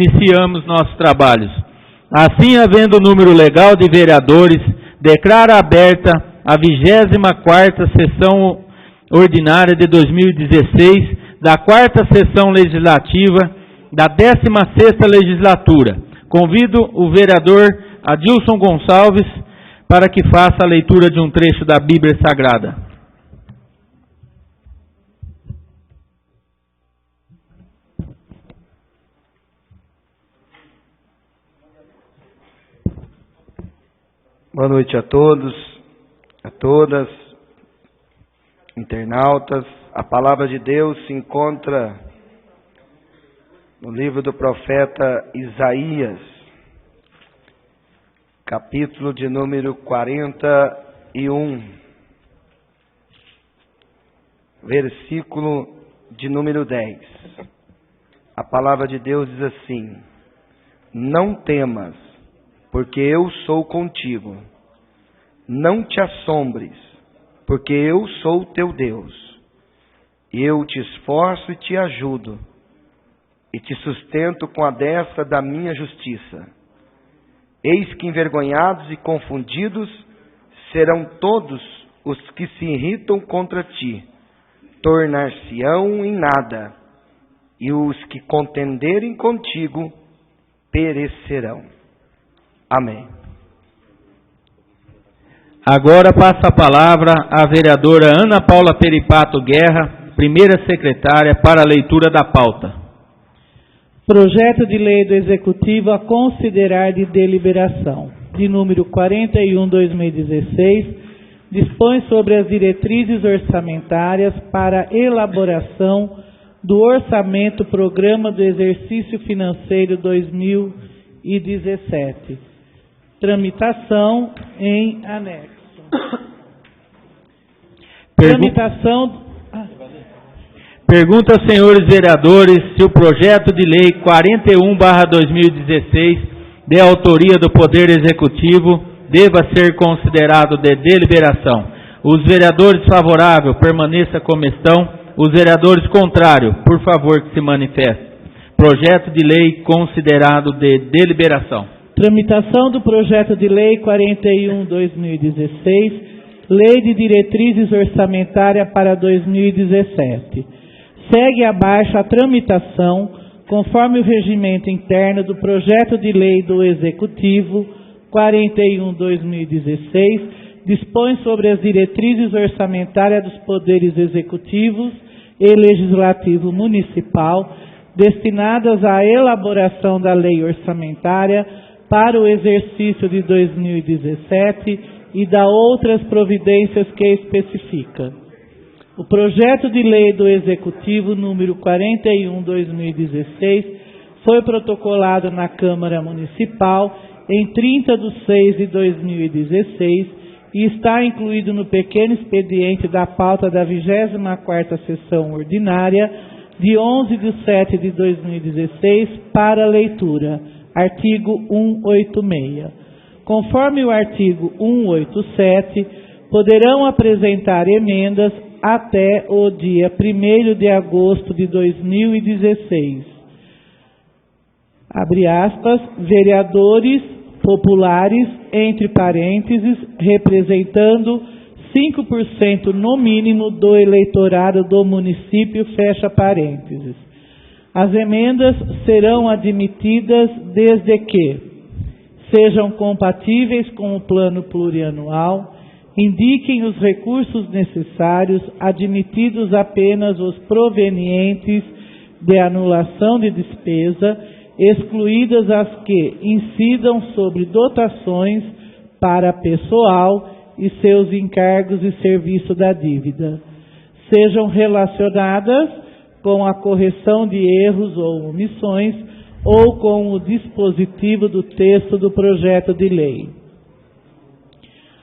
iniciamos nossos trabalhos. Assim, havendo número legal de vereadores, declaro aberta a 24ª sessão ordinária de 2016 da 4ª sessão legislativa da 16ª legislatura. Convido o vereador Adilson Gonçalves para que faça a leitura de um trecho da Bíblia Sagrada. Boa noite a todos, a todas, internautas. A palavra de Deus se encontra no livro do profeta Isaías, capítulo de número 41, versículo de número 10. A palavra de Deus diz assim: não temas, porque eu sou contigo. Não te assombres, porque eu sou teu Deus. Eu te esforço e te ajudo, e te sustento com a destra da minha justiça. Eis que envergonhados e confundidos serão todos os que se irritam contra ti, tornar-se-ão em nada, e os que contenderem contigo perecerão. Amém. Agora passa a palavra à vereadora Ana Paula Peripato Guerra, primeira secretária, para a leitura da pauta. Projeto de lei do Executivo a considerar de deliberação, de número 41/2016, dispõe sobre as diretrizes orçamentárias para elaboração do orçamento programa do exercício financeiro 2017. Tramitação em anexo. Pergunta aos senhores vereadores se o projeto de lei 41/2016, de autoria do Poder Executivo, deva ser considerado de deliberação. Os vereadores favoráveis, permaneça como estão. Os vereadores contrários, por favor, que se manifestem. Projeto de lei considerado de deliberação. Tramitação do projeto de lei 41/2016, Lei de Diretrizes Orçamentárias para 2017. Segue abaixo a tramitação, conforme o regimento interno do projeto de lei do Executivo 41/2016, dispõe sobre as diretrizes orçamentárias dos poderes executivos e legislativo municipal, destinadas à elaboração da lei orçamentária para o exercício de 2017 e da outras providências que especifica. O projeto de lei do Executivo número 41/2016 foi protocolado na Câmara Municipal em 30/6/2016 e está incluído no pequeno expediente da pauta da 24ª sessão ordinária de 11/7/2016 para leitura. Artigo 186. Conforme o artigo 187, poderão apresentar emendas até o dia 1º de agosto de 2016. Abre aspas, vereadores populares, entre parênteses, representando 5% no mínimo do eleitorado do município, fecha parênteses. As emendas serão admitidas desde que sejam compatíveis com o plano plurianual, indiquem os recursos necessários, admitidos apenas os provenientes de anulação de despesa, excluídas as que incidam sobre dotações para pessoal e seus encargos e serviço da dívida, sejam relacionadas com a correção de erros ou omissões ou com o dispositivo do texto do projeto de lei.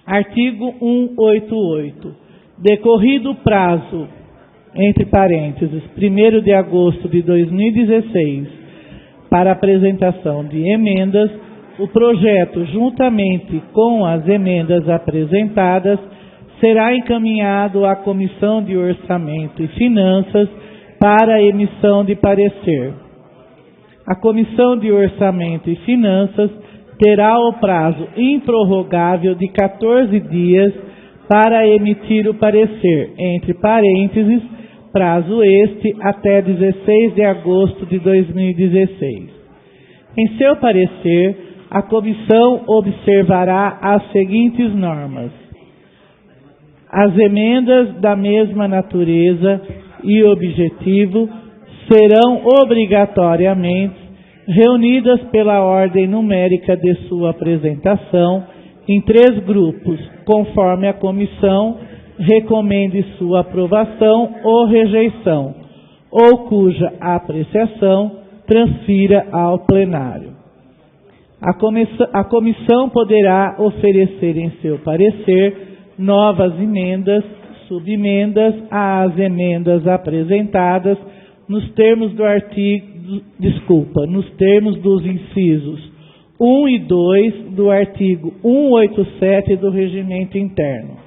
Artigo 188. Decorrido o prazo, entre parênteses, 1º de agosto de 2016, para apresentação de emendas, o projeto, juntamente com as emendas apresentadas, será encaminhado à Comissão de Orçamento e Finanças para a emissão de parecer. A Comissão de Orçamento e Finanças terá o prazo improrrogável de 14 dias para emitir o parecer, entre parênteses, prazo este até 16 de agosto de 2016. Em seu parecer, a comissão observará as seguintes normas: as emendas da mesma natureza e objetivo serão obrigatoriamente reunidas pela ordem numérica de sua apresentação em 3 grupos, conforme a comissão recomende sua aprovação ou rejeição, ou cuja apreciação transfira ao plenário. A comissão poderá oferecer em seu parecer novas emendas, subemendas às emendas apresentadas nos termos dos incisos 1 e 2 do artigo 187 do Regimento Interno.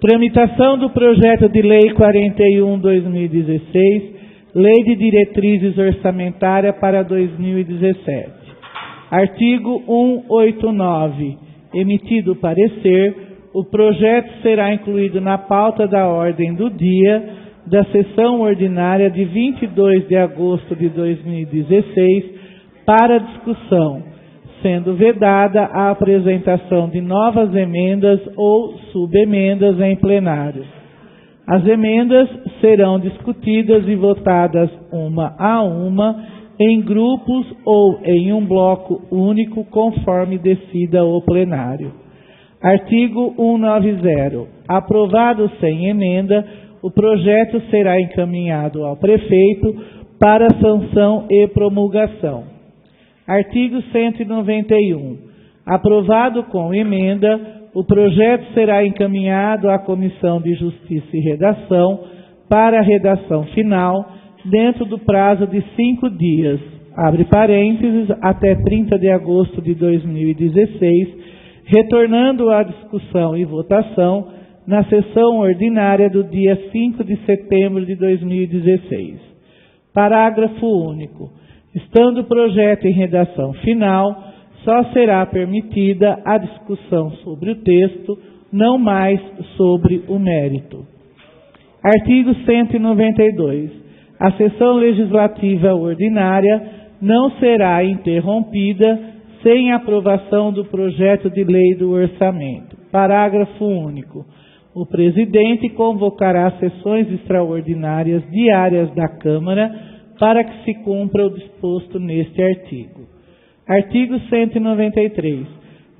Tramitação do projeto de lei 41/2016, Lei de Diretrizes Orçamentárias para 2017. Artigo 189. Emitido o parecer, o projeto será incluído na pauta da ordem do dia da sessão ordinária de 22 de agosto de 2016 para discussão, sendo vedada a apresentação de novas emendas ou subemendas em plenário. As emendas serão discutidas e votadas uma a uma, em grupos ou em um bloco único, conforme decida o plenário. Artigo 190. Aprovado sem emenda, o projeto será encaminhado ao prefeito para sanção e promulgação. Artigo 191. Aprovado com emenda, o projeto será encaminhado à Comissão de Justiça e Redação para a redação final, dentro do prazo de 5 dias, abre parênteses, até 30 de agosto de 2016, retornando à discussão e votação na sessão ordinária do dia 5 de setembro de 2016. Parágrafo único. Estando o projeto em redação final, só será permitida a discussão sobre o texto, não mais sobre o mérito. Artigo 192. A sessão legislativa ordinária não será interrompida sem aprovação do projeto de lei do orçamento. Parágrafo único. O presidente convocará sessões extraordinárias diárias da Câmara para que se cumpra o disposto neste artigo. Artigo 193.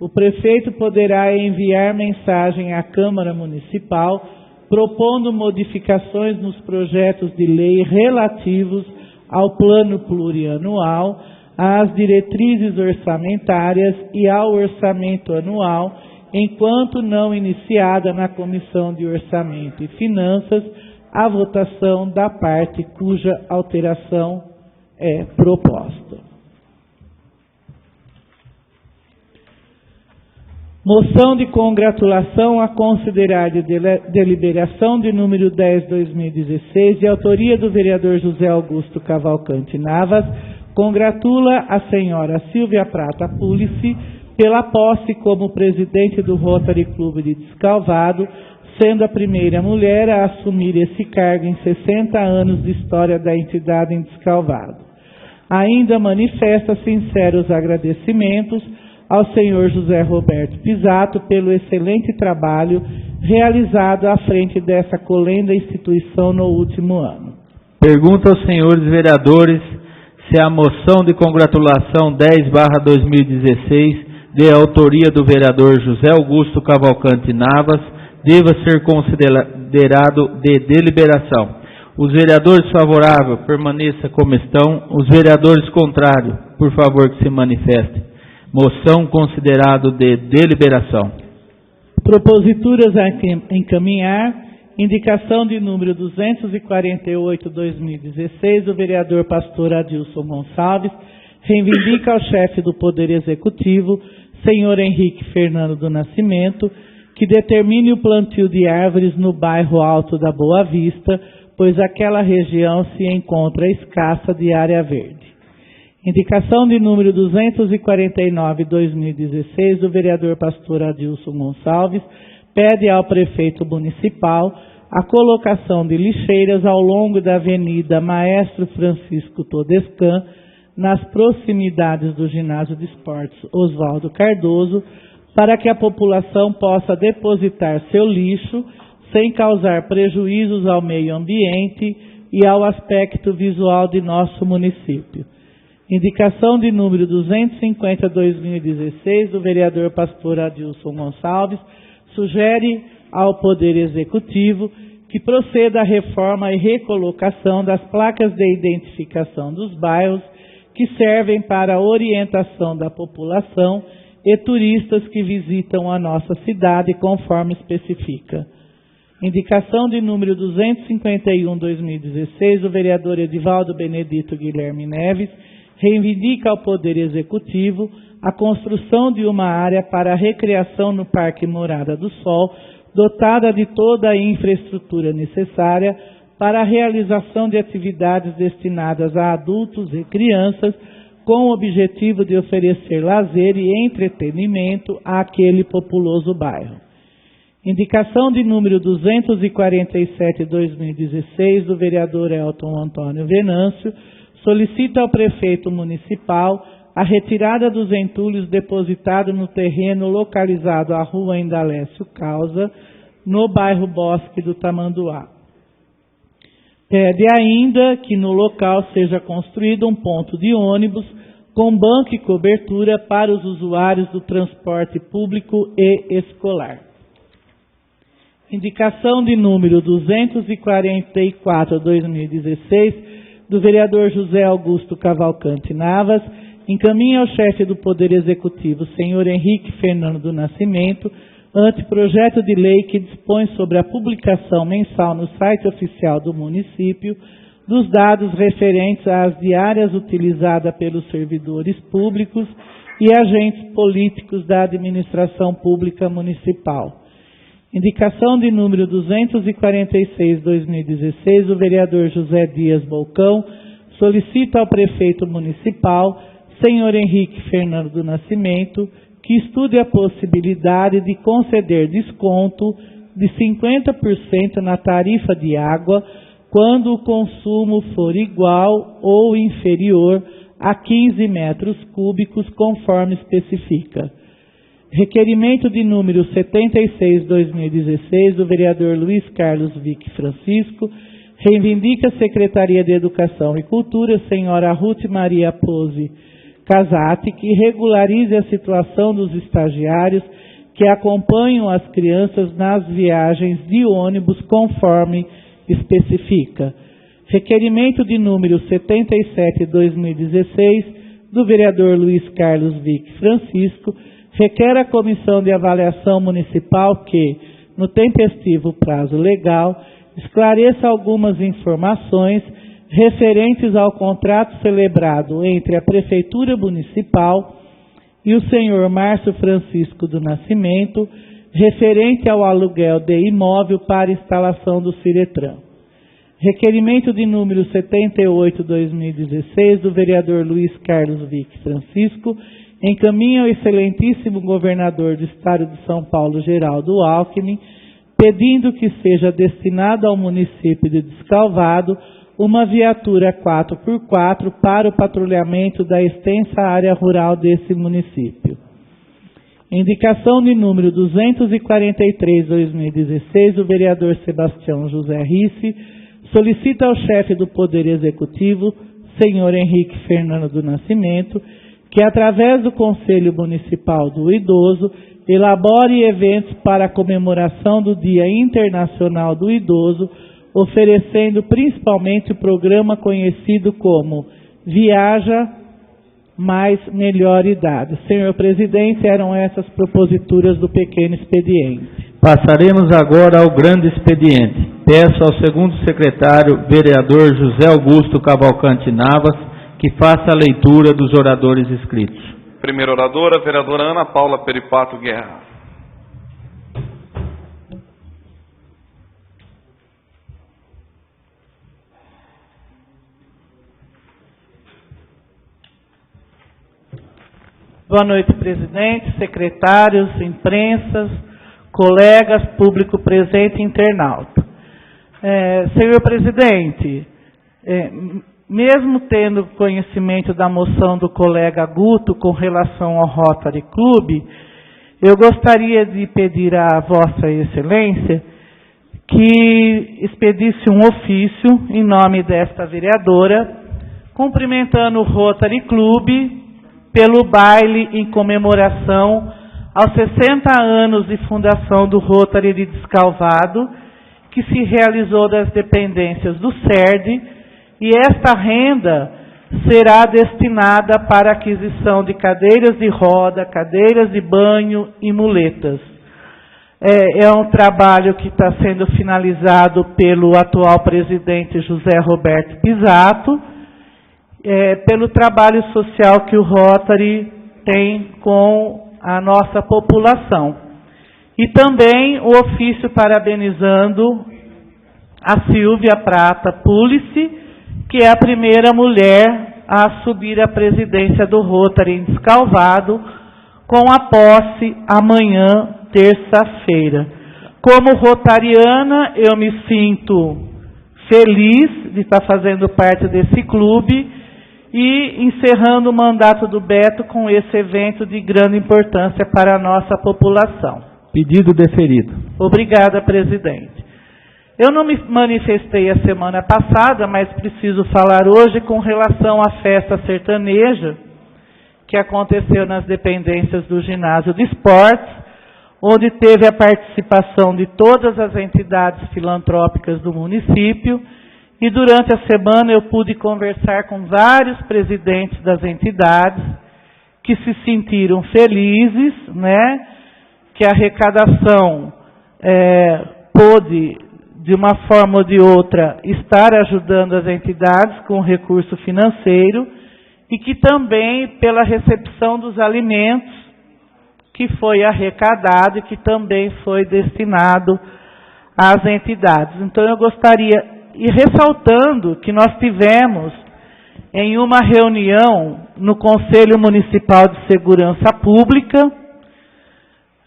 O prefeito poderá enviar mensagem à Câmara Municipal propondo modificações nos projetos de lei relativos ao plano plurianual, às diretrizes orçamentárias e ao orçamento anual, enquanto não iniciada na Comissão de Orçamento e Finanças a votação da parte cuja alteração é proposta. Moção de congratulação a considerar de deliberação de número 10/2016, de autoria do vereador José Augusto Cavalcante Navas, congratula a senhora Silvia Prata Pulici pela posse como presidente do Rotary Clube de Descalvado, sendo a primeira mulher a assumir esse cargo em 60 anos de história da entidade em Descalvado. Ainda manifesta sinceros agradecimentos ao senhor José Roberto Pisato pelo excelente trabalho realizado à frente dessa colenda instituição no último ano. Pergunta aos senhores vereadores se a moção de congratulação 10/2016, de autoria do vereador José Augusto Cavalcante Navas, deva ser considerado de deliberação. Os vereadores favoráveis, permaneça como estão. Os vereadores contrários, por favor, que se manifestem. Moção considerado de deliberação. Proposituras a encaminhar. Indicação de número 248/2016 do vereador pastor Adilson Gonçalves, reivindica ao chefe do Poder Executivo, senhor Henrique Fernando do Nascimento, que determine o plantio de árvores no bairro Alto da Boa Vista, pois aquela região se encontra escassa de área verde. Indicação de número 249/2016 do vereador pastor Adilson Gonçalves pede ao prefeito municipal a colocação de lixeiras ao longo da Avenida Maestro Francisco Todescan, nas proximidades do Ginásio de Esportes Oswaldo Cardoso, para que a população possa depositar seu lixo sem causar prejuízos ao meio ambiente e ao aspecto visual de nosso município. Indicação de número 250/2016 do vereador pastor Adilson Gonçalves sugere ao Poder Executivo que proceda à reforma e recolocação das placas de identificação dos bairros que servem para a orientação da população e turistas que visitam a nossa cidade, conforme especifica. Indicação de número 251/2016 do vereador Edivaldo Benedito Guilherme Neves reivindica ao Poder Executivo a construção de uma área para a recreação no Parque Morada do Sol, dotada de toda a infraestrutura necessária para a realização de atividades destinadas a adultos e crianças, com o objetivo de oferecer lazer e entretenimento àquele populoso bairro. Indicação de número 247/2016 do vereador Elton Antônio Venâncio solicita ao prefeito municipal a retirada dos entulhos depositados no terreno localizado à rua Indalécio Causa, no bairro Bosque do Tamanduá. Pede ainda que no local seja construído um ponto de ônibus com banco e cobertura para os usuários do transporte público e escolar. Indicação de número 244/2016 do vereador José Augusto Cavalcante Navas encaminha ao chefe do Poder Executivo, senhor Henrique Fernando do Nascimento, anteprojeto de lei que dispõe sobre a publicação mensal no site oficial do município dos dados referentes às diárias utilizadas pelos servidores públicos e agentes políticos da administração pública municipal. Indicação de número 246/2016 do vereador José Dias Bolcão solicita ao prefeito municipal, senhor Henrique Fernando do Nascimento, que estude a possibilidade de conceder desconto de 50% na tarifa de água quando o consumo for igual ou inferior a 15 metros cúbicos, conforme especifica. Requerimento de número 76/2016 do vereador Luiz Carlos Vick Francisco reivindica a Secretaria de Educação e Cultura, senhora Ruth Maria Pose Casati, que regularize a situação dos estagiários que acompanham as crianças nas viagens de ônibus, conforme especifica. Requerimento de número 77/2016 do vereador Luiz Carlos Vick Francisco requer à Comissão de Avaliação Municipal que, no tempestivo prazo legal, esclareça algumas informações referentes ao contrato celebrado entre a Prefeitura Municipal e o senhor Márcio Francisco do Nascimento, referente ao aluguel de imóvel para instalação do Ciretran. Requerimento de número 78/2016 do vereador Luiz Carlos Vick Francisco encaminha ao excelentíssimo governador do Estado de São Paulo, Geraldo Alckmin, pedindo que seja destinado ao município de Descalvado uma viatura 4x4 para o patrulhamento da extensa área rural desse município. Indicação de número 243/2016 do vereador Sebastião José Risse solicita ao chefe do Poder Executivo, senhor Henrique Fernando do Nascimento, que através do Conselho Municipal do Idoso elabore eventos para a comemoração do Dia Internacional do Idoso, oferecendo principalmente o programa conhecido como Viaja Mais Melhor Idade. Senhor presidente, eram essas proposituras do pequeno expediente. Passaremos agora ao grande expediente. Peço ao segundo secretário, vereador José Augusto Cavalcante Navas, que faça a leitura dos oradores inscritos. Primeira oradora, vereadora Ana Paula Peripato Guerra. Boa noite, presidente, secretários, imprensas, colegas, público presente e internauta. Senhor presidente, mesmo tendo conhecimento da moção do colega Guto com relação ao Rotary Club, eu gostaria de pedir à Vossa Excelência que expedisse um ofício em nome desta vereadora, cumprimentando o Rotary Club pelo baile em comemoração aos 60 anos de fundação do Rotary de Descalvado, que se realizou das dependências do CERD, e esta renda será destinada para a aquisição de cadeiras de roda, cadeiras de banho e muletas. É um trabalho que está sendo finalizado pelo atual presidente José Roberto Pisato, pelo trabalho social que o Rotary tem com a nossa população. E também o ofício parabenizando a Silvia Prata Pulici, que é a primeira mulher a assumir a presidência do Rotary em Descalvado, com a posse amanhã, terça-feira. Como rotariana, eu me sinto feliz de estar fazendo parte desse clube e encerrando o mandato do Beto com esse evento de grande importância para a nossa população. Pedido deferido. Obrigada, presidente. Eu não me manifestei a semana passada, mas preciso falar hoje com relação à festa sertaneja que aconteceu nas dependências do ginásio de esportes, onde teve a participação de todas as entidades filantrópicas do município, e durante a semana eu pude conversar com vários presidentes das entidades que se sentiram felizes, né, que a arrecadação pôde, de uma forma ou de outra, estar ajudando as entidades com recurso financeiro, e que também pela recepção dos alimentos que foi arrecadado e que também foi destinado às entidades. Então eu gostaria, e ressaltando que nós tivemos em uma reunião no Conselho Municipal de Segurança Pública,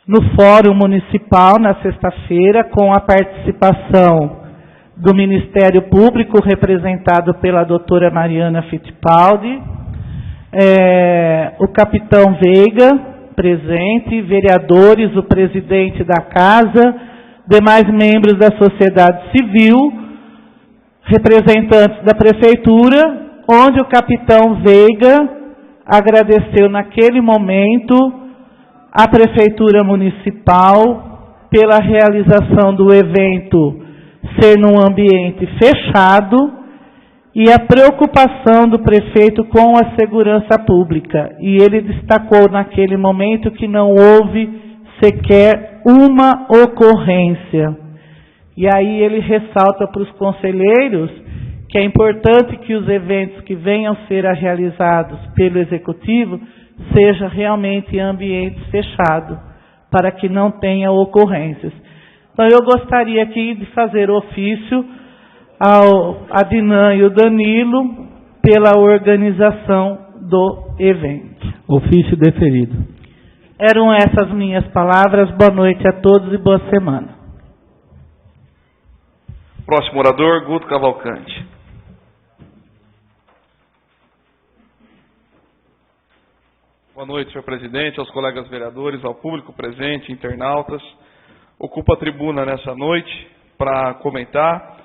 no Fórum Municipal, na sexta-feira, com a participação do Ministério Público, representado pela doutora Mariana Fittipaldi, o capitão Veiga, presente, vereadores, o presidente da casa, demais membros da sociedade civil, representantes da prefeitura, onde o capitão Veiga agradeceu naquele momento a Prefeitura Municipal pela realização do evento ser num ambiente fechado e a preocupação do prefeito com a segurança pública. E ele destacou naquele momento que não houve sequer uma ocorrência. E aí ele ressalta para os conselheiros que é importante que os eventos que venham ser realizados pelo Executivo seja realmente em ambiente fechado, para que não tenha ocorrências. Então, eu gostaria aqui de fazer ofício a Dinan e o Danilo pela organização do evento. Ofício deferido. Eram essas minhas palavras. Boa noite a todos e boa semana. Próximo orador, Guto Cavalcante. Boa noite, senhor presidente, aos colegas vereadores, ao público presente, internautas. Ocupo a tribuna nessa noite para comentar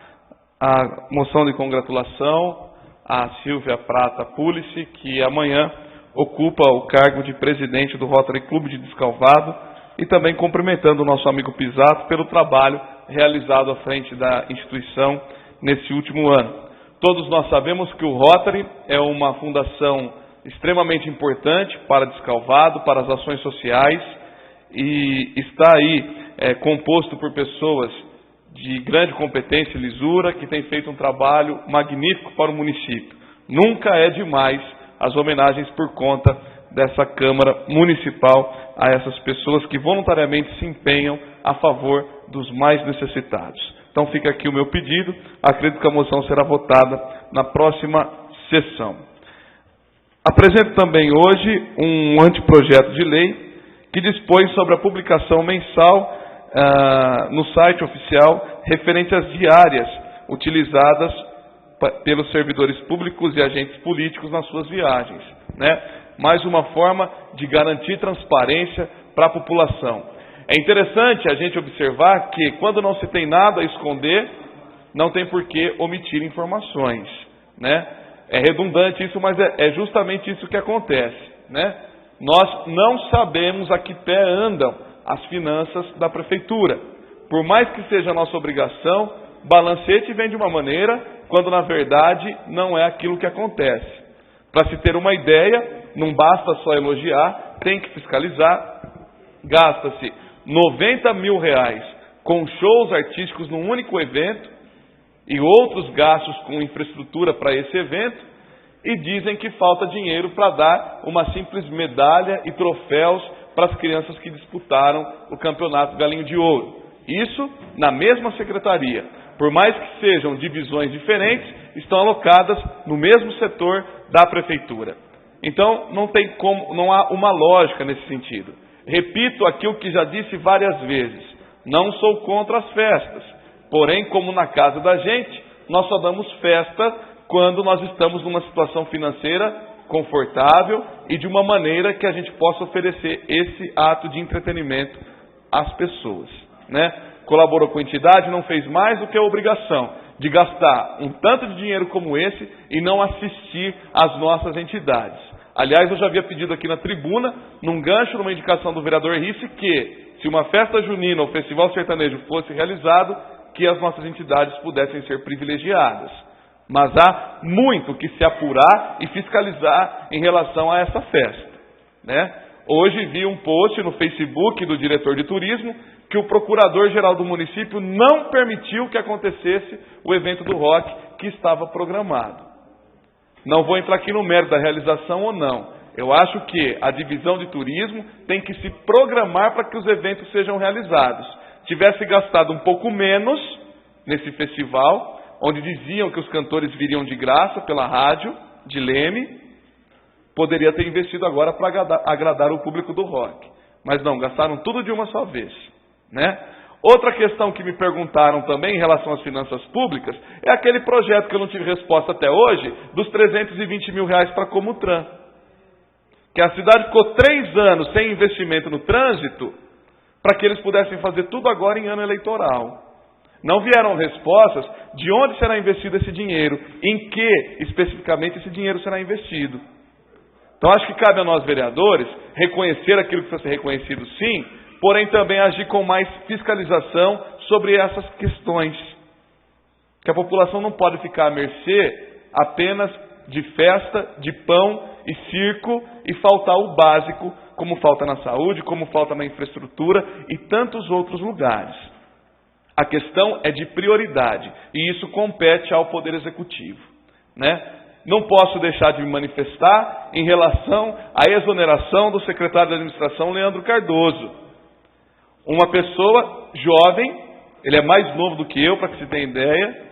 a moção de congratulação à Silvia Prata Pulici, que amanhã ocupa o cargo de presidente do Rotary Clube de Descalvado, e também cumprimentando o nosso amigo Pisato pelo trabalho realizado à frente da instituição nesse último ano. Todos nós sabemos que o Rotary é uma fundação extremamente importante para Descalvado, para as ações sociais, e está aí composto por pessoas de grande competência e lisura, que têm feito um trabalho magnífico para o município. Nunca é demais as homenagens por conta dessa Câmara Municipal a essas pessoas que voluntariamente se empenham a favor dos mais necessitados. Então fica aqui o meu pedido, acredito que a moção será votada na próxima sessão. Apresento também hoje um anteprojeto de lei que dispõe sobre a publicação mensal no site oficial referente às diárias utilizadas pelos servidores públicos e agentes políticos nas suas viagens, né? Mais uma forma de garantir transparência para a população. É interessante a gente observar que quando não se tem nada a esconder, não tem por que omitir informações, né? É redundante isso, mas é justamente isso que acontece, né? Nós não sabemos a que pé andam as finanças da prefeitura. Por mais que seja a nossa obrigação, balancete vem de uma maneira, quando na verdade não é aquilo que acontece. Para se ter uma ideia, não basta só elogiar, tem que fiscalizar. Gasta-se R$90 mil com shows artísticos num único evento e outros gastos com infraestrutura para esse evento, e dizem que falta dinheiro para dar uma simples medalha e troféus para as crianças que disputaram o campeonato Galinho de Ouro. Isso na mesma secretaria. Por mais que sejam divisões diferentes, estão alocadas no mesmo setor da prefeitura. Então, não há uma lógica nesse sentido. Repito aquilo que já disse várias vezes. Não sou contra as festas. Porém, como na casa da gente, nós só damos festa quando nós estamos numa situação financeira confortável e de uma maneira que a gente possa oferecer esse ato de entretenimento às pessoas, né? Colaborou com a entidade, não fez mais do que a obrigação de gastar um tanto de dinheiro como esse e não assistir às nossas entidades. Aliás, eu já havia pedido aqui na tribuna, num gancho, numa indicação do vereador Risse, que se uma festa junina ou festival sertanejo fosse realizado, que as nossas entidades pudessem ser privilegiadas. Mas há muito que se apurar e fiscalizar em relação a essa festa, né? Hoje vi um post no Facebook do diretor de turismo que o procurador-geral do município não permitiu que acontecesse o evento do rock que estava programado. Não vou entrar aqui no mérito da realização ou não. Eu acho que a divisão de turismo tem que se programar para que os eventos sejam realizados. Tivesse gastado um pouco menos nesse festival, onde diziam que os cantores viriam de graça pela rádio de Leme, poderia ter investido agora para agradar o público do rock. Mas não, gastaram tudo de uma só vez, né? Outra questão que me perguntaram também em relação às finanças públicas é aquele projeto que eu não tive resposta até hoje, dos R$320 mil para a Comutran. Que a cidade ficou 3 anos sem investimento no trânsito, para que eles pudessem fazer tudo agora em ano eleitoral. Não vieram respostas de onde será investido esse dinheiro, em que especificamente esse dinheiro será investido. Então acho que cabe a nós vereadores reconhecer aquilo que precisa ser reconhecido sim, porém também agir com mais fiscalização sobre essas questões. Que a população não pode ficar à mercê apenas de festa, de pão e circo e faltar o básico, como falta na saúde, como falta na infraestrutura e tantos outros lugares. A questão é de prioridade e isso compete ao Poder Executivo, né? Não posso deixar de me manifestar em relação à exoneração do secretário de Administração, Leandro Cardoso. Uma pessoa jovem, ele é mais novo do que eu, para que se tenha ideia,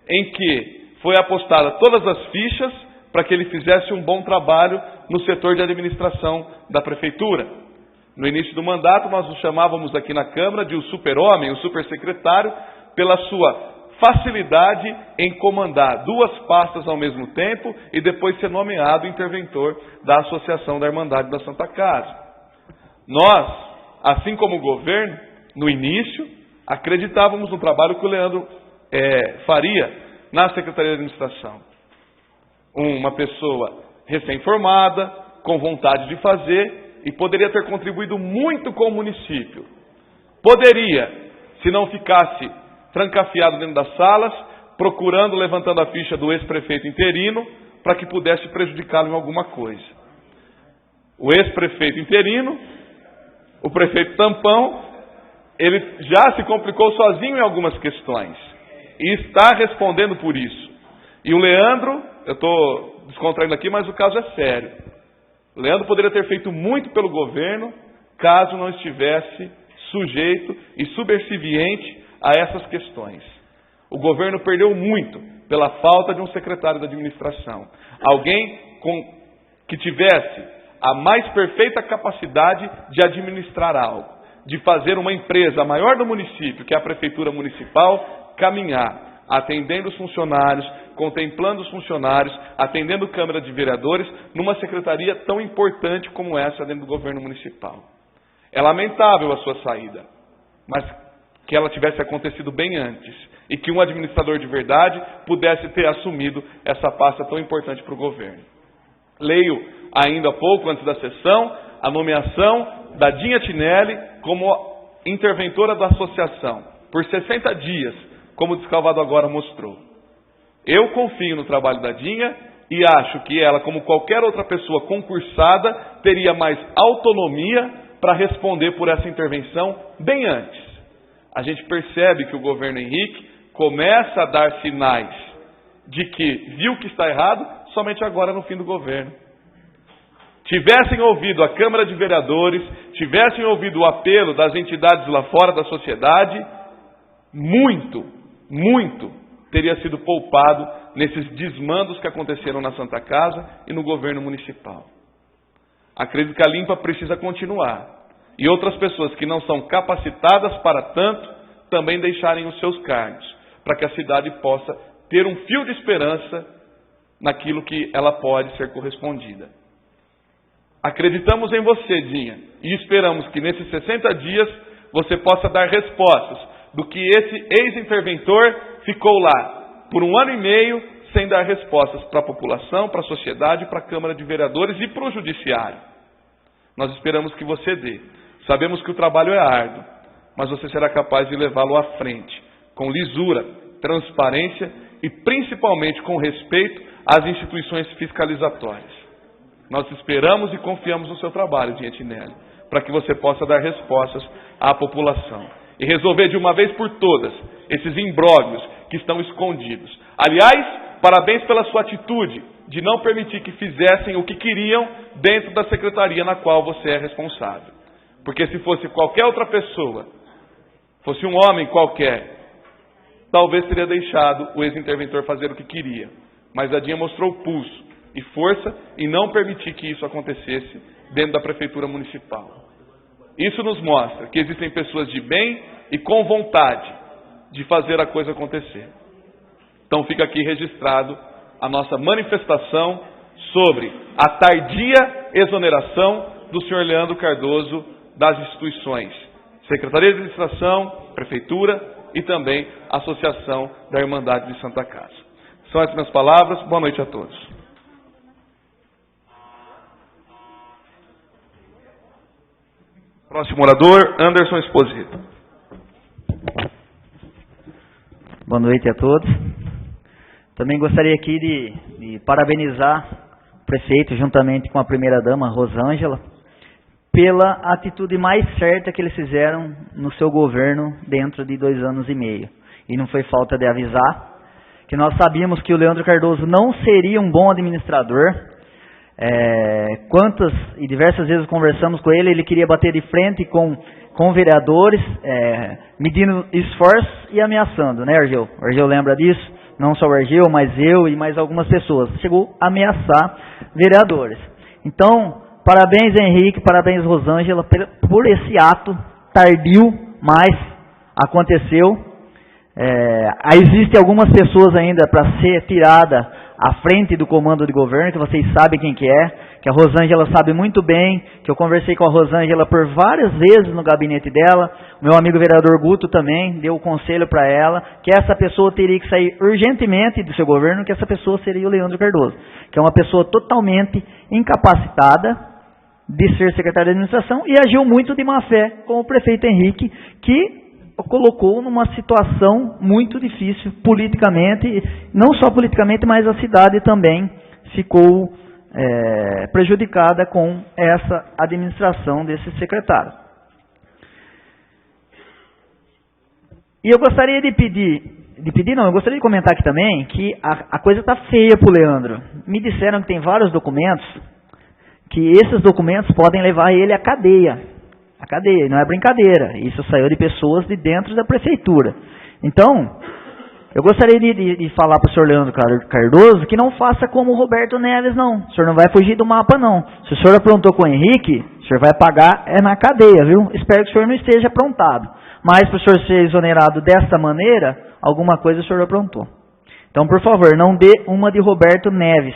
em que foi apostada todas as fichas para que ele fizesse um bom trabalho no setor de administração da prefeitura. No início do mandato, nós o chamávamos aqui na Câmara de o super-homem, o super-secretário, pela sua facilidade em comandar 2 pastas ao mesmo tempo e depois ser nomeado interventor da Associação da Irmandade da Santa Casa. Nós, assim como o governo, no início, acreditávamos no trabalho que o Leandro faria na Secretaria de Administração. Uma pessoa recém-formada, com vontade de fazer, e poderia ter contribuído muito com o município. Poderia, se não ficasse trancafiado dentro das salas, procurando, levantando a ficha do ex-prefeito interino, para que pudesse prejudicá-lo em alguma coisa. O ex-prefeito interino, o prefeito tampão, ele já se complicou sozinho em algumas questões, e está respondendo por isso. E o Leandro, eu estou descontraindo aqui, mas o caso é sério. O Leandro poderia ter feito muito pelo governo, caso não estivesse sujeito e subserviente a essas questões. O governo perdeu muito pela falta de um secretário da administração. Alguém com que tivesse a mais perfeita capacidade de administrar algo, de fazer uma empresa maior do município, que é a Prefeitura Municipal, caminhar, atendendo os funcionários, contemplando os funcionários, atendendo a Câmara de Vereadores, numa secretaria tão importante como essa dentro do governo municipal. É lamentável a sua saída, mas que ela tivesse acontecido bem antes e que um administrador de verdade pudesse ter assumido essa pasta tão importante para o governo. Leio ainda há pouco, antes da sessão, a nomeação da Dinha Tinelli como interventora da associação, por 60 dias, como o Descalvado agora mostrou. Eu confio no trabalho da Dinha e acho que ela, como qualquer outra pessoa concursada, teria mais autonomia para responder por essa intervenção bem antes. A gente percebe que o governo Henrique começa a dar sinais de que viu que está errado somente agora no fim do governo. Tivessem ouvido a Câmara de Vereadores, tivessem ouvido o apelo das entidades lá fora da sociedade, muito teria sido poupado nesses desmandos que aconteceram na Santa Casa e no governo municipal. Acredito que a limpa precisa continuar. E outras pessoas que não são capacitadas para tanto, também deixarem os seus cargos, para que a cidade possa ter um fio de esperança naquilo que ela pode ser correspondida. Acreditamos em você, Dinha, e esperamos que nesses 60 dias você possa dar respostas do que esse ex-interventor ficou lá por 1 ano e meio sem dar respostas para a população, para a sociedade, para a Câmara de Vereadores e para o Judiciário. Nós esperamos que você dê. Sabemos que o trabalho é árduo, mas você será capaz de levá-lo à frente, com lisura, transparência e principalmente com respeito às instituições fiscalizatórias. Nós esperamos e confiamos no seu trabalho, Dinha Tinelli, para que você possa dar respostas à população e resolver de uma vez por todas esses imbróglios que estão escondidos. Aliás, parabéns pela sua atitude de não permitir que fizessem o que queriam dentro da secretaria na qual você é responsável. Porque se fosse qualquer outra pessoa, fosse um homem qualquer, talvez teria deixado o ex-interventor fazer o que queria. Mas a Dinha mostrou pulso e força em não permitir que isso acontecesse dentro da Prefeitura Municipal. Isso nos mostra que existem pessoas de bem e com vontade de fazer a coisa acontecer. Então fica aqui registrado a nossa manifestação sobre a tardia exoneração do senhor Leandro Cardoso das instituições, Secretaria de Administração, Prefeitura e também Associação da Irmandade de Santa Casa. São essas minhas palavras. Boa noite a todos. Próximo orador, Anderson Esposito. Boa noite a todos. Também gostaria aqui de parabenizar o prefeito, juntamente com a primeira-dama, Rosângela, pela atitude mais certa que eles fizeram no seu governo dentro de 2 anos e meio. E não foi falta de avisar que nós sabíamos que o Leandro Cardoso não seria um bom administrador. Quantas e diversas vezes conversamos com ele, ele queria bater de frente com vereadores, medindo esforços e ameaçando, né, Argeu? O Argeu lembra disso? Não só o Argeu, mas eu e mais algumas pessoas. Chegou a ameaçar vereadores. Então, parabéns, Henrique, parabéns, Rosângela, por esse ato tardio, mas aconteceu. Existem algumas pessoas ainda para ser tirada à frente do comando de governo, que vocês sabem quem que é, que a Rosângela sabe muito bem, que eu conversei com a Rosângela por várias vezes no gabinete dela, o meu amigo vereador Guto também deu o conselho para ela, que essa pessoa teria que sair urgentemente do seu governo, que essa pessoa seria o Leandro Cardoso, que é uma pessoa totalmente incapacitada de ser secretário de administração e agiu muito de má fé com o prefeito Henrique, que colocou numa situação muito difícil politicamente, não só politicamente, mas a cidade também ficou prejudicada com essa administração desse secretário. E eu gostaria eu gostaria de comentar aqui também que a coisa está feia para o Leandro. Me disseram que tem vários documentos, que esses documentos podem levar ele à cadeia. A cadeia, não é brincadeira. Isso saiu de pessoas de dentro da prefeitura. Então, Eu gostaria de falar para o senhor Leandro Cardoso que não faça como o Roberto Neves, não. O senhor não vai fugir do mapa, não. Se o senhor aprontou com o Henrique, o senhor vai pagar na cadeia, viu? Espero que o senhor não esteja aprontado. Mas para o senhor ser exonerado desta maneira, alguma coisa o senhor aprontou. Então, por favor, não dê uma de Roberto Neves.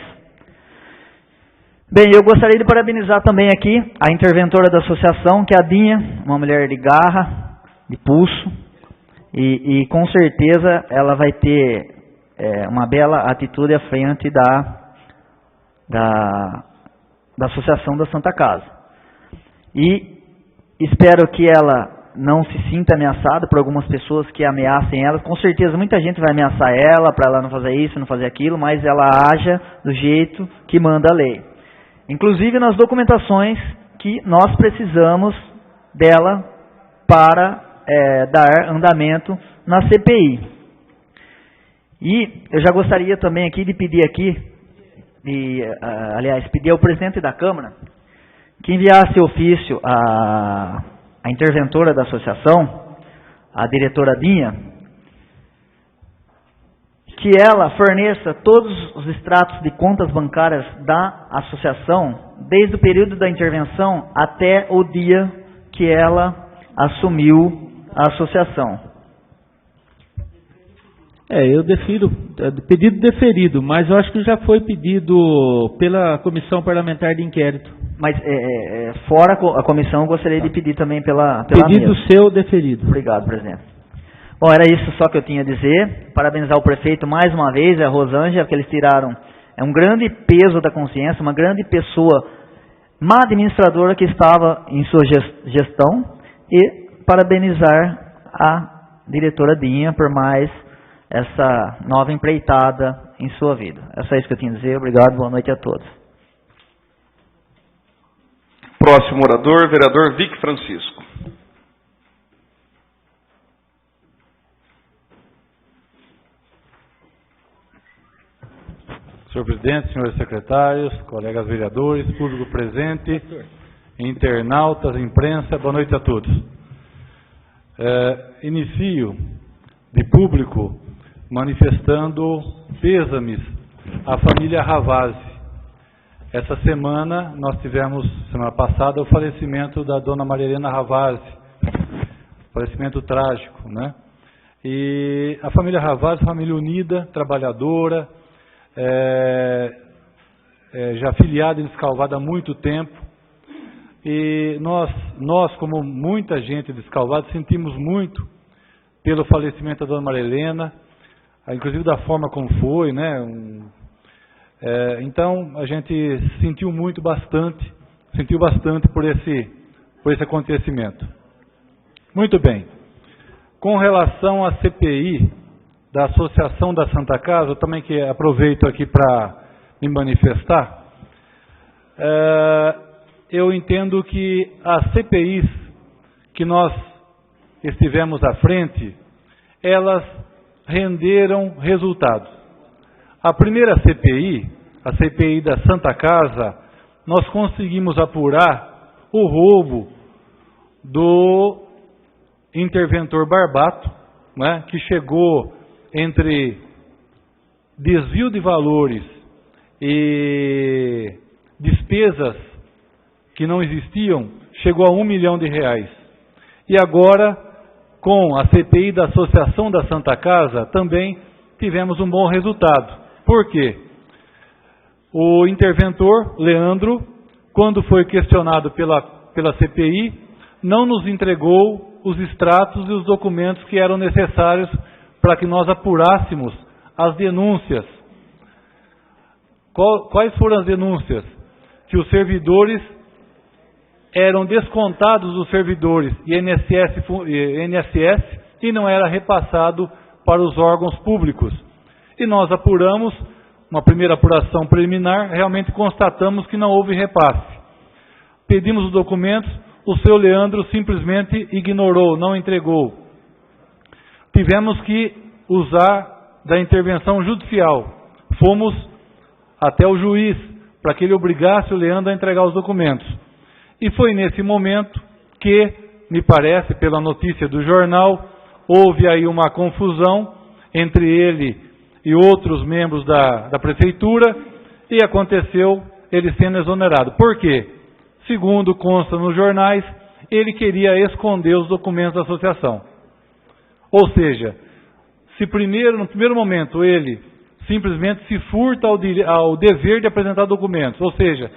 Bem, eu gostaria de parabenizar também aqui a interventora da associação, que é a Dinha, uma mulher de garra, de pulso, e com certeza ela vai ter uma bela atitude à frente da Associação da Santa Casa. E espero que ela não se sinta ameaçada por algumas pessoas que ameacem ela. Com certeza muita gente vai ameaçar ela para ela não fazer isso, não fazer aquilo, mas ela haja do jeito que manda a lei. Inclusive nas documentações que nós precisamos dela para dar andamento na CPI. E eu já gostaria também aqui de pedir pedir ao presidente da Câmara que enviasse ofício à interventora da associação, a diretora Dinha, que ela forneça todos os extratos de contas bancárias da associação, desde o período da intervenção até o dia que ela assumiu a associação. Eu defiro, pedido deferido, mas eu acho que já foi pedido pela Comissão Parlamentar de Inquérito. Mas fora a comissão, eu gostaria de pedir também pela pedido mesa. Seu deferido. Obrigado, presidente. Bom, era isso só que eu tinha a dizer. Parabenizar o prefeito mais uma vez, a Rosângela, que eles tiraram um grande peso da consciência, uma grande pessoa, uma administradora que estava em sua gestão, e parabenizar a diretora Dinha por mais essa nova empreitada em sua vida. É só isso que eu tinha a dizer. Obrigado, boa noite a todos. Próximo orador, vereador Vic Francisco. Senhor presidente, senhores secretários, colegas vereadores, público presente, internautas, imprensa, boa noite a todos. Inicio de público manifestando pêsames à família Ravazzi. Essa semana, semana passada, o falecimento da dona Maria Helena Ravazzi, falecimento trágico, né? E a família Ravazzi, família unida, trabalhadora, já filiada em Escalvado há muito tempo, e nós, como muita gente de Escalvado, sentimos muito pelo falecimento da dona Maria Helena, inclusive da forma como foi, né? Então a gente sentiu bastante por esse acontecimento. Muito bem. Com relação à CPI da Associação da Santa Casa, eu também aproveito aqui para me manifestar. Eu entendo que as CPIs que nós estivemos à frente, elas renderam resultados. A primeira CPI, a CPI da Santa Casa, nós conseguimos apurar o roubo do interventor Barbato, né, que chegou entre desvio de valores e despesas que não existiam, chegou a R$1 milhão. E agora, com a CPI da Associação da Santa Casa, também tivemos um bom resultado. Por quê? O interventor, Leandro, quando foi questionado pela CPI, não nos entregou os extratos e os documentos que eram necessários para que nós apurássemos as denúncias. Quais foram as denúncias? Que os servidores eram descontados dos servidores INSS e não era repassado para os órgãos públicos. E nós apuramos, uma primeira apuração preliminar, realmente constatamos que não houve repasse. Pedimos os documentos, o seu Leandro simplesmente ignorou, não entregou. Tivemos que usar da intervenção judicial. Fomos até o juiz para que ele obrigasse o Leandro a entregar os documentos. E foi nesse momento que, me parece, pela notícia do jornal, houve aí uma confusão entre ele e outros membros da prefeitura, e aconteceu ele sendo exonerado. Por quê? Segundo consta nos jornais, ele queria esconder os documentos da associação. Ou seja, se no primeiro momento ele simplesmente se furta ao dever de apresentar documentos, ou seja,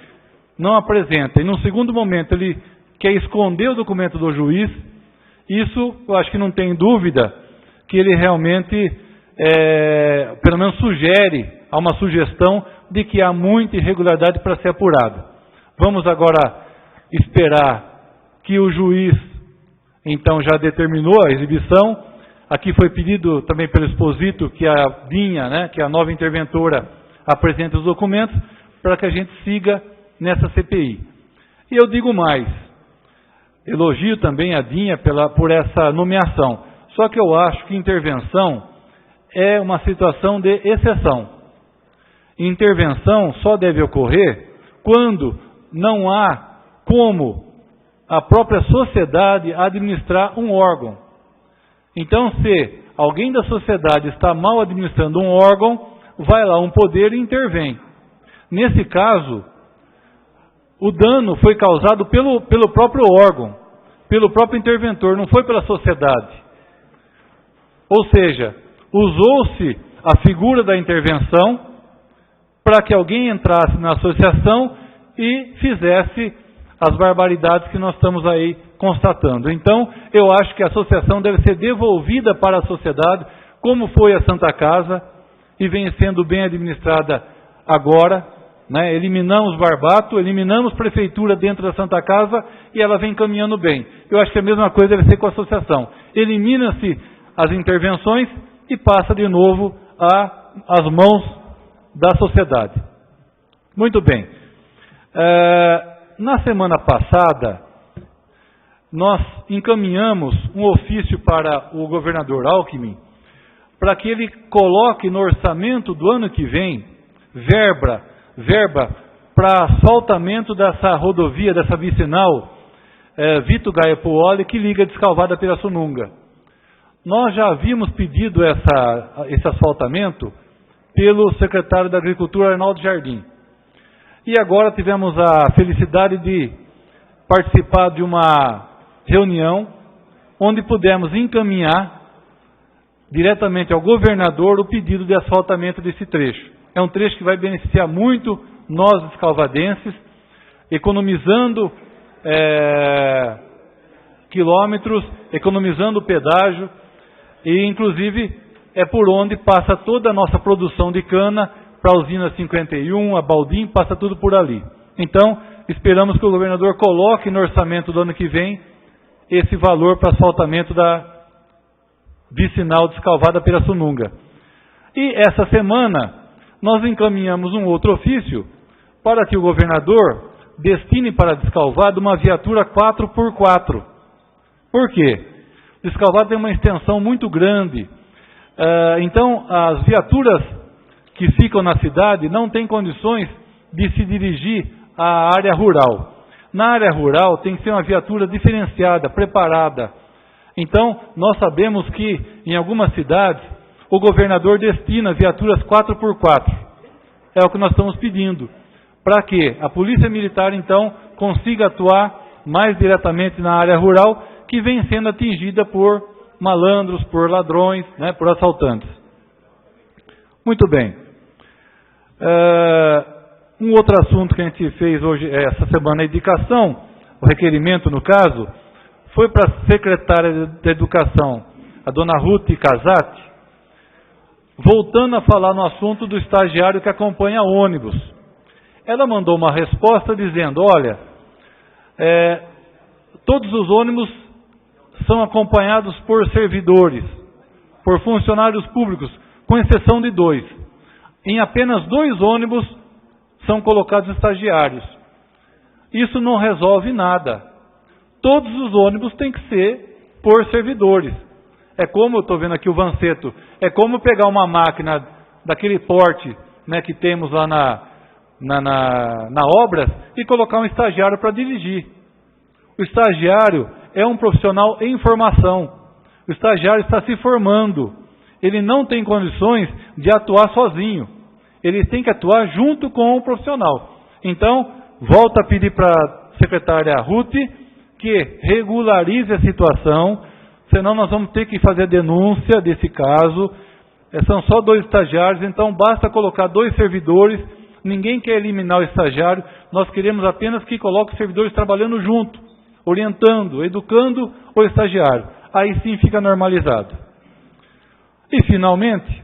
não apresenta, e no segundo momento ele quer esconder o documento do juiz, isso eu acho que não tem dúvida que ele realmente, pelo menos há uma sugestão de que há muita irregularidade para ser apurada. Vamos agora esperar que o juiz, então, já determinou a exibição. Aqui foi pedido também pelo exposito que a Dinha, que a nova interventora, apresente os documentos para que a gente siga nessa CPI. E eu digo mais, elogio também a Dinha por essa nomeação, só que eu acho que intervenção é uma situação de exceção. Intervenção só deve ocorrer quando não há como a própria sociedade administrar um órgão. Então, se alguém da sociedade está mal administrando um órgão, vai lá um poder e intervém. Nesse caso, o dano foi causado pelo próprio órgão, pelo próprio interventor, não foi pela sociedade. Ou seja, usou-se a figura da intervenção para que alguém entrasse na associação e fizesse as barbaridades que nós estamos aí constatando. Então, eu acho que a associação deve ser devolvida para a sociedade, como foi a Santa Casa, e vem sendo bem administrada agora. Eliminamos Barbato, eliminamos prefeitura dentro da Santa Casa, e ela vem caminhando bem. Eu acho que a mesma coisa deve ser com a associação. Elimina-se as intervenções e passa de novo às mãos da sociedade. Muito bem. Na semana passada, nós encaminhamos um ofício para o governador Alckmin, para que ele coloque no orçamento do ano que vem verba para asfaltamento dessa rodovia, dessa vicinal Vito Gaia Puoli, que liga Descalvado a Pirassununga. Nós já havíamos pedido esse asfaltamento pelo secretário da Agricultura, Arnaldo Jardim. E agora tivemos a felicidade de participar de uma reunião onde pudemos encaminhar diretamente ao governador o pedido de asfaltamento desse trecho. É um trecho que vai beneficiar muito nós, descalvadenses, economizando quilômetros, economizando pedágio, e inclusive é por onde passa toda a nossa produção de cana para a usina 51, a Baldim, passa tudo por ali. Então, esperamos que o governador coloque no orçamento do ano que vem esse valor para asfaltamento da vicinal Descalvado a Pirassununga. E essa semana, nós encaminhamos um outro ofício para que o governador destine para Descalvado uma viatura 4x4. Por quê? Descalvado tem uma extensão muito grande. Então, as viaturas que ficam na cidade não têm condições de se dirigir à área rural. Na área rural tem que ser uma viatura diferenciada, preparada. Então, nós sabemos que em algumas cidades o governador destina viaturas 4x4. É o que nós estamos pedindo. Para que a Polícia Militar, então, consiga atuar mais diretamente na área rural, que vem sendo atingida por malandros, por ladrões, por assaltantes. Muito bem. Um outro assunto que a gente fez hoje, essa semana, a indicação, o requerimento no caso, foi para a secretária de Educação, a dona Ruth Casati, voltando a falar no assunto do estagiário que acompanha ônibus. Ela mandou uma resposta dizendo, olha, todos os ônibus são acompanhados por servidores, por funcionários públicos, com exceção de 2. Em apenas 2 ônibus são colocados estagiários. Isso não resolve nada. Todos os ônibus têm que ser por servidores. É como, eu estou vendo aqui o Vanceto, é como pegar uma máquina daquele porte que temos lá na obra e colocar um estagiário para dirigir. O estagiário é um profissional em formação. O estagiário está se formando. ele não tem condições de atuar sozinho. Ele tem que atuar junto com o profissional. Então, volto a pedir para a secretária Ruth que regularize a situação, senão nós vamos ter que fazer a denúncia desse caso. São só 2 estagiários, então basta colocar 2 servidores. Ninguém quer eliminar o estagiário, nós queremos apenas que coloque os servidores trabalhando junto, orientando, educando o estagiário. Aí sim fica normalizado. E finalmente,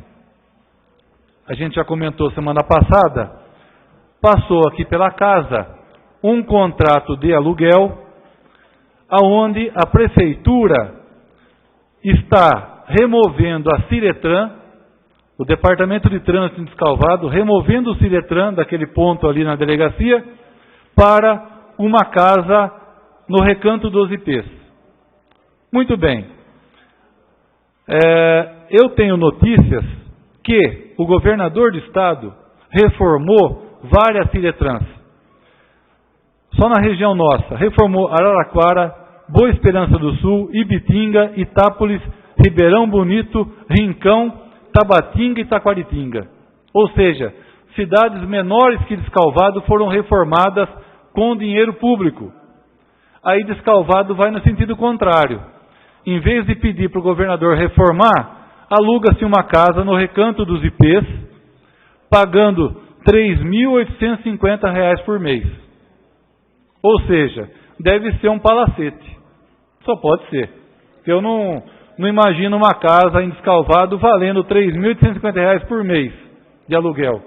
a gente já comentou semana passada, passou aqui pela casa um contrato de aluguel, aonde a prefeitura está removendo a Ciretran, o Departamento de Trânsito de Escalvado, removendo o Ciretran daquele ponto ali na delegacia, para uma casa no Recanto dos Ipês. Muito bem. Eu tenho notícias que o governador do estado reformou várias Ciretrans. Só na região nossa, reformou Araraquara, Boa Esperança do Sul, Ibitinga, Itápolis, Ribeirão Bonito, Rincão, Tabatinga e Taquaritinga. Ou seja, cidades menores que Descalvado foram reformadas com dinheiro público. Aí Descalvado vai no sentido contrário. Em vez de pedir para o governador reformar, aluga-se uma casa no Recanto dos Ipês, pagando R$ 3.850 por mês. Ou seja, deve ser um palacete. Só pode ser. Eu não imagino uma casa em Descalvado valendo R$ 3.850 por mês de aluguel,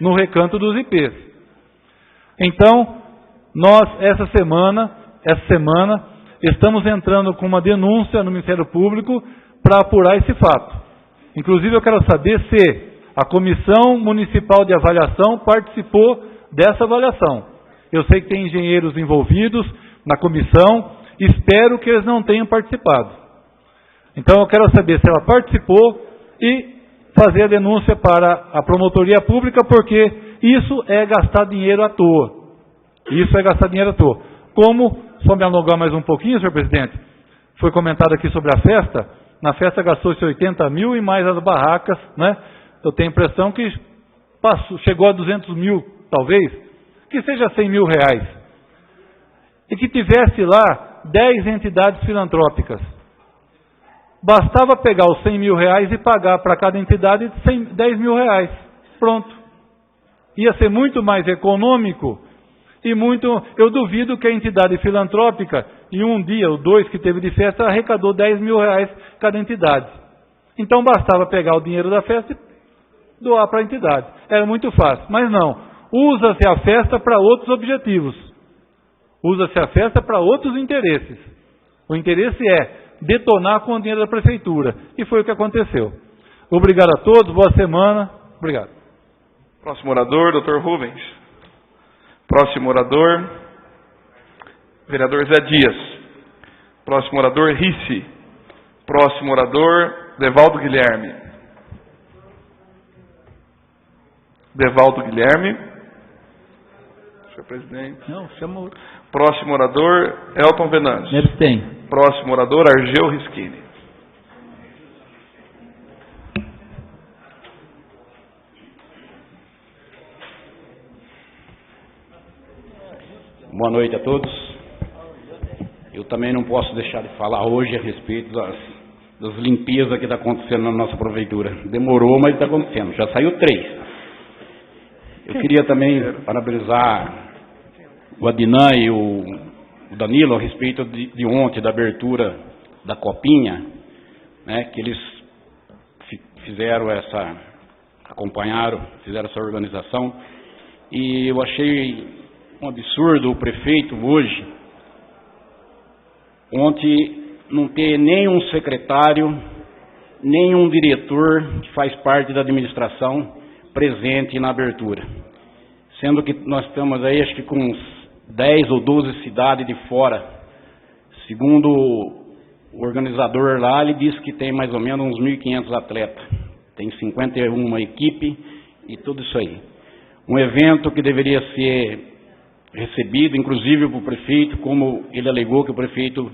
no Recanto dos Ipês. Então, nós, essa semana, estamos entrando com uma denúncia no Ministério Público para apurar esse fato. Inclusive, eu quero saber se a Comissão Municipal de Avaliação participou dessa avaliação. Eu sei que tem engenheiros envolvidos na comissão, espero que eles não tenham participado. Então, eu quero saber se ela participou e fazer a denúncia para a promotoria pública, porque isso é gastar dinheiro à toa. Isso é gastar dinheiro à toa. Como, só me alongar mais um pouquinho, senhor presidente, foi comentado aqui sobre a festa, na festa gastou-se 80 mil e mais as barracas, né? Eu tenho a impressão que chegou a 200 mil, talvez, que seja 100 mil reais. E que tivesse lá 10 entidades filantrópicas. Bastava pegar os 100 mil reais e pagar para cada entidade 10 mil reais. Pronto. Ia ser muito mais econômico e eu duvido que a entidade filantrópica, em um dia ou 2 que teve de festa, arrecadou 10 mil reais cada entidade. Então bastava pegar o dinheiro da festa e doar para a entidade. Era muito fácil. Mas não. Usa-se a festa para outros objetivos. Usa-se a festa para outros interesses. O interesse é detonar com o dinheiro da prefeitura. E foi o que aconteceu. Obrigado a todos, boa semana. Obrigado. Próximo orador, Dr. Rubens. Próximo orador, vereador Zé Dias. Próximo orador, Ricci. Próximo orador, Devaldo Guilherme. Devaldo Guilherme. Senhor presidente. Não, chama outro. Próximo orador, Elton Venâncio. Me abstém. Próximo orador, Argeu Risquini. Boa noite a todos. Eu também não posso deixar de falar hoje a respeito das limpezas que está acontecendo na nossa prefeitura. Demorou, mas está acontecendo. Já saiu 3. Eu queria também parabenizar o Adnan e o Danilo a respeito de ontem, da abertura da Copinha, né, que eles fizeram acompanharam, fizeram essa organização. E eu achei um absurdo o prefeito hoje, ontem, não ter nenhum secretário, nenhum diretor que faz parte da administração presente na abertura. Sendo que nós estamos aí, acho que com uns 10 ou 12 cidades de fora. Segundo o organizador lá, ele disse que tem mais ou menos uns 1.500 atletas. Tem 51 equipe e tudo isso aí. Um evento que deveria ser recebido, inclusive para o prefeito, como ele alegou que o prefeito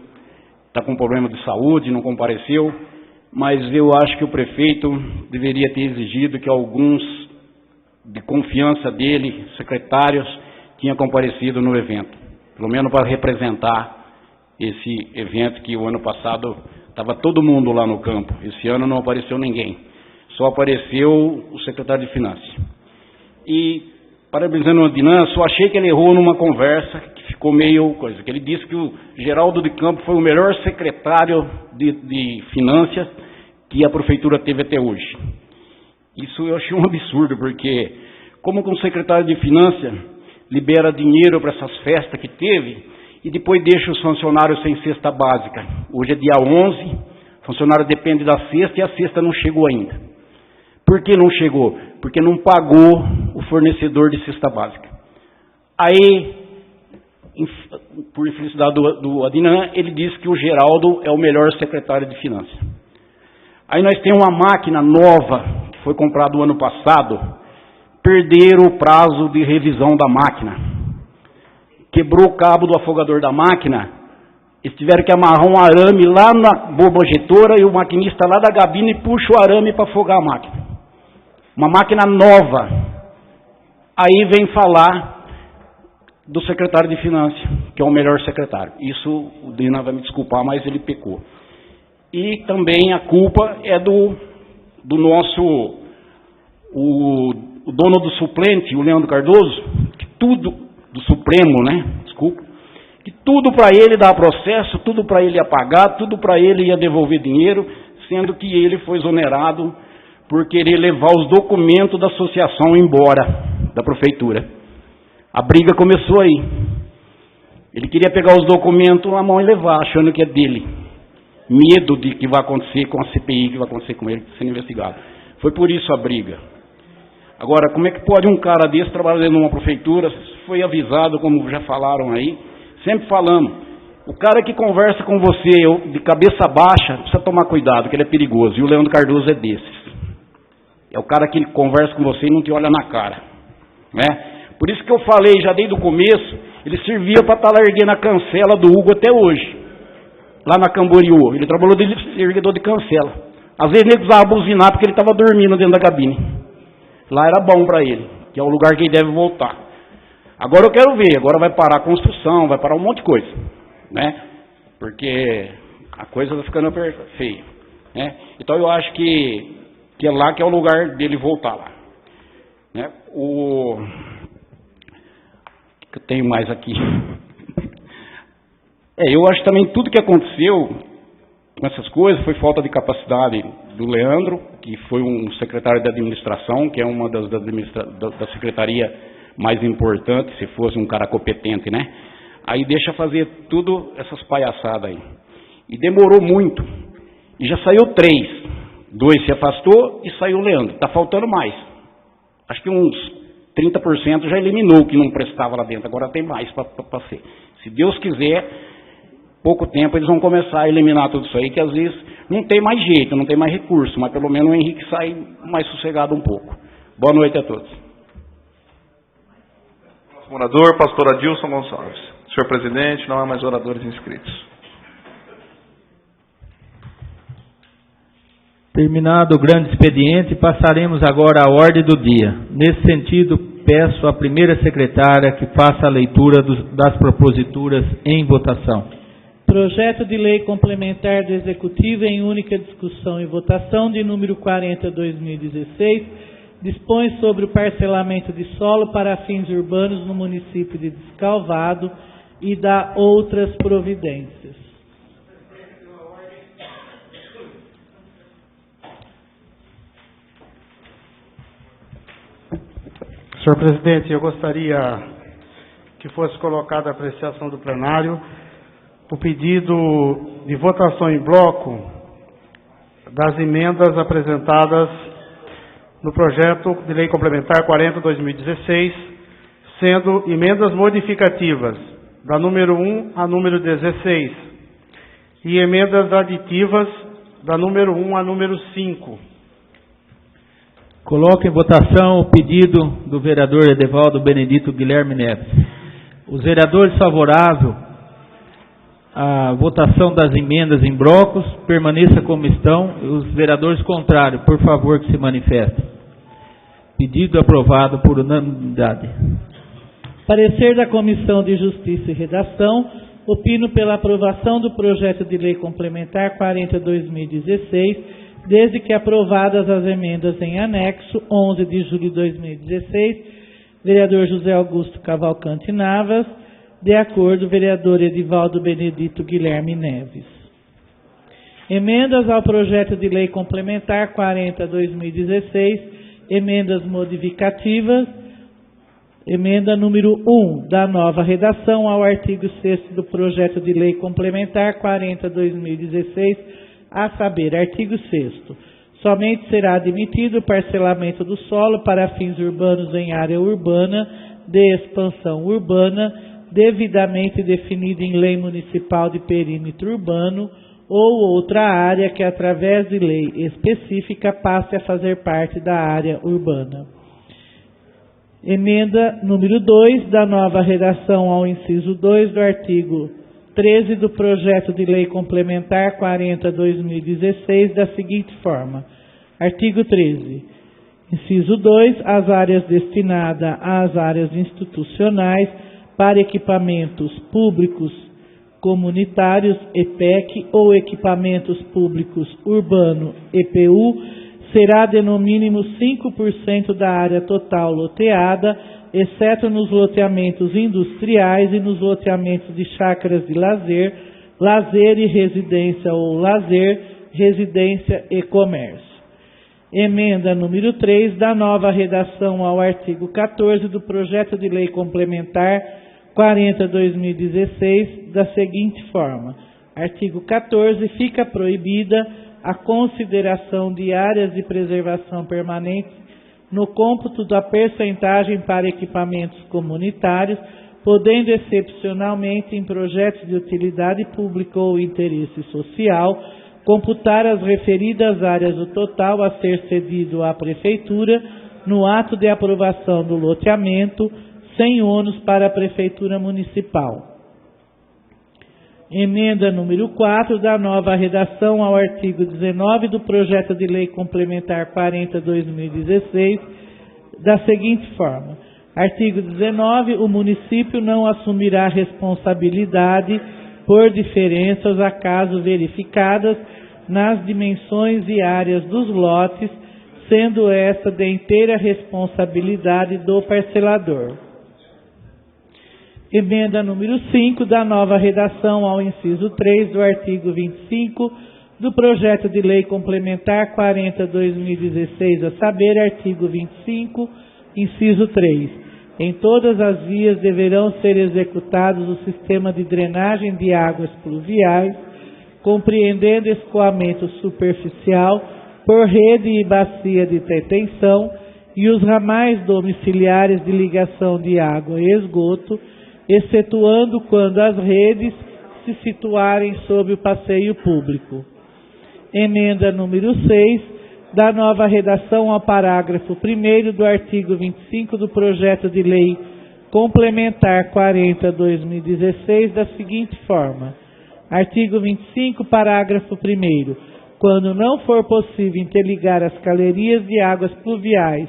está com problema de saúde, não compareceu. mas eu acho que o prefeito deveria ter exigido que alguns de confiança dele, secretários, tinham comparecido no evento, pelo menos para representar esse evento que o ano passado estava todo mundo lá no campo. Esse ano não apareceu ninguém, só apareceu o secretário de Finanças. E, parabenizando o Adnan, só achei que ele errou numa conversa que ficou meio coisa, que ele disse que o Geraldo de Campos foi o melhor secretário de Finanças que a prefeitura teve até hoje. Isso eu achei um absurdo, porque como que um secretário de Finanças libera dinheiro para essas festas que teve e depois deixa os funcionários sem cesta básica? Hoje é dia 11, o funcionário depende da cesta e a cesta não chegou ainda. Por que não chegou? Porque não pagou o fornecedor de cesta básica. Aí, por infelicidade do Adnan, ele disse que o Geraldo é o melhor secretário de Finanças. Aí nós temos uma máquina nova, que foi comprada o ano passado, perderam o prazo de revisão da máquina. Quebrou o cabo do afogador da máquina, eles tiveram que amarrar um arame lá na borbojetora e o maquinista lá da gabine puxa o arame para afogar a máquina. Uma máquina nova. Aí vem falar do secretário de Finanças, que é o melhor secretário. Isso o Dina vai me desculpar, mas ele pecou. E também a culpa é do nosso, o dono do suplente, o Leandro Cardoso, que tudo, do Supremo, né? Desculpa. Que tudo para ele dar processo, tudo para ele apagar, tudo para ele ia devolver dinheiro, sendo que ele foi exonerado por querer levar os documentos da associação embora da prefeitura. A briga começou aí. Ele queria pegar os documentos na mão e levar, achando que é dele. Medo de que vai acontecer com a CPI, que vai acontecer com ele, sendo investigado. Foi por isso a briga. Agora, como é que pode um cara desse trabalhando numa prefeitura? Foi avisado, como já falaram aí, sempre falando. O cara que conversa com você de cabeça baixa, precisa tomar cuidado, que ele é perigoso. E o Leandro Cardoso é desses. É o cara que conversa com você e não te olha na cara. Né? Por isso que eu falei já desde o começo, ele servia para estar larguando a cancela do Hugo até hoje. Lá na Camboriú. Ele trabalhou de erguedor de cancela. Às vezes ele precisava buzinar porque ele estava dormindo dentro da cabine. Lá era bom para ele, que é o lugar que ele deve voltar. Agora eu quero ver, agora vai parar a construção, vai parar um monte de coisa. Né? Porque a coisa está ficando feia. Né? Então eu acho que é lá que é o lugar dele voltar lá. Né? O que eu tenho mais aqui? Eu acho também tudo que aconteceu com essas coisas foi falta de capacidade do Leandro, que foi um secretário de administração, que é uma da secretaria mais importante, se fosse um cara competente, né? Aí deixa fazer tudo essas palhaçadas aí. E demorou muito. E já saiu 3. 2 se afastou e saiu o Leandro. Está faltando mais. Acho que uns 30% já eliminou o que não prestava lá dentro. Agora tem mais para ser. Se Deus quiser, pouco tempo eles vão começar a eliminar tudo isso aí, que às vezes não tem mais jeito, não tem mais recurso, mas pelo menos o Henrique sai mais sossegado um pouco. Boa noite a todos. Nosso orador, pastor Adilson Gonçalves. Senhor presidente, não há mais oradores inscritos. Terminado o grande expediente, passaremos agora à ordem do dia. Nesse sentido, peço à primeira secretária que faça a leitura das proposituras em votação. Projeto de Lei Complementar do Executivo em única discussão e votação de número 40/2016, dispõe sobre o parcelamento de solo para fins urbanos no município de Descalvado e dá outras providências. Senhor presidente, eu gostaria que fosse colocada a apreciação do plenário o pedido de votação em bloco das emendas apresentadas no projeto de lei complementar 40/2016, sendo emendas modificativas da número 1 a número 16 e emendas aditivas da número 1 a número 5. Coloco em votação o pedido do vereador Edevaldo Benedito Guilherme Neves. Os vereadores favoráveis a votação das emendas em blocos, permaneça como estão. Os vereadores contrários, por favor, que se manifestem. Pedido aprovado por unanimidade. Parecer da Comissão de Justiça e Redação, opino pela aprovação do projeto de lei complementar 40/2016, desde que aprovadas as emendas em anexo, 11 de julho de 2016, vereador José Augusto Cavalcante Navas, de acordo, vereador Edivaldo Benedito Guilherme Neves. Emendas ao projeto de lei complementar 40/2016, emendas modificativas. Emenda número 1, da nova redação ao artigo 6º do projeto de lei complementar 40/2016, a saber, artigo 6º. Somente será admitido o parcelamento do solo para fins urbanos em área urbana de expansão urbana, devidamente definido em lei municipal de perímetro urbano ou outra área que, através de lei específica, passe a fazer parte da área urbana. Emenda número 2, da nova redação ao inciso 2 do artigo 13 do projeto de lei complementar 40/2016, da seguinte forma. Artigo 13. Inciso 2, as áreas destinadas às áreas institucionais para equipamentos públicos comunitários, EPEC, ou equipamentos públicos urbano, EPU, será de no mínimo 5% da área total loteada, exceto nos loteamentos industriais e nos loteamentos de chácaras de lazer, lazer e residência ou lazer, residência e comércio. Emenda número 3 da nova redação ao artigo 14 do projeto de lei complementar 40/2016, da seguinte forma. Artigo 14. Fica proibida a consideração de áreas de preservação permanente no cômputo da percentagem para equipamentos comunitários, podendo excepcionalmente em projetos de utilidade pública ou interesse social, computar as referidas áreas do total a ser cedido à Prefeitura no ato de aprovação do loteamento, sem ônus para a Prefeitura Municipal. Emenda número 4 da nova redação ao artigo 19 do projeto de lei complementar 40/2016, da seguinte forma. Artigo 19. O município não assumirá responsabilidade por diferenças acaso verificadas nas dimensões e áreas dos lotes, sendo esta de inteira responsabilidade do parcelador. Emenda número 5 da nova redação ao inciso 3 do artigo 25 do projeto de lei complementar 40/2016, a saber, artigo 25, inciso 3. Em todas as vias deverão ser executados o sistema de drenagem de águas pluviais, compreendendo escoamento superficial por rede e bacia de detenção e os ramais domiciliares de ligação de água e esgoto, excetuando quando as redes se situarem sob o passeio público. Emenda número 6, da nova redação ao parágrafo 1º do artigo 25 do projeto de lei complementar 40/2016, da seguinte forma. Artigo 25, parágrafo 1º. Quando não for possível interligar as galerias de águas pluviais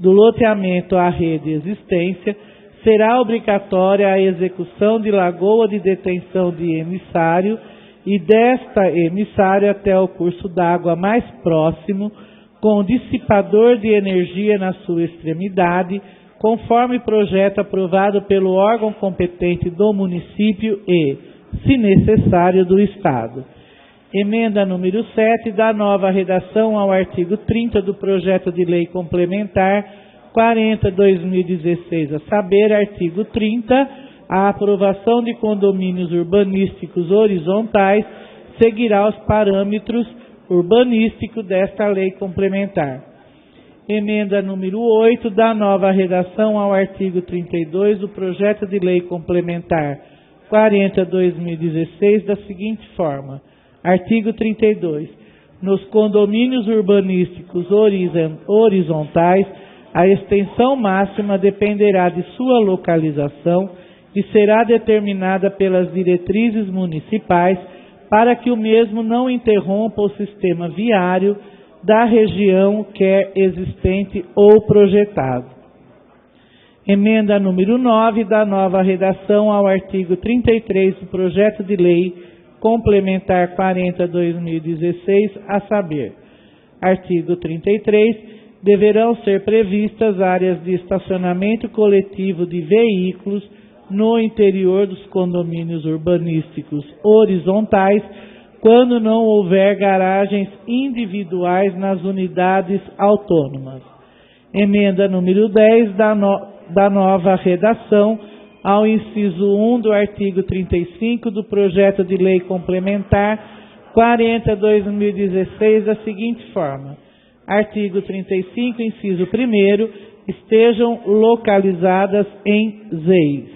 do loteamento à rede existência, será obrigatória a execução de lagoa de detenção de emissário e desta emissário até o curso d'água mais próximo, com dissipador de energia na sua extremidade, conforme projeto aprovado pelo órgão competente do município e, se necessário, do Estado. Emenda número 7 da nova redação ao artigo 30 do projeto de lei complementar 40/2016, a saber, artigo 30, a aprovação de condomínios urbanísticos horizontais seguirá os parâmetros urbanísticos desta lei complementar. Emenda número 8 da nova redação ao artigo 32 do projeto de lei complementar 40/2016, da seguinte forma. Artigo 32. Nos condomínios urbanísticos horizontais, a extensão máxima dependerá de sua localização e será determinada pelas diretrizes municipais para que o mesmo não interrompa o sistema viário da região quer existente ou projetado. Emenda número 9 da nova redação ao artigo 33 do projeto de lei complementar 40/2016, a saber, artigo 33, deverão ser previstas áreas de estacionamento coletivo de veículos no interior dos condomínios urbanísticos horizontais, quando não houver garagens individuais nas unidades autônomas. Emenda número 10 da nova redação ao inciso 1 do artigo 35 do projeto de lei complementar 40/2016, da seguinte forma: artigo 35, inciso 1º, estejam localizadas em ZEIS.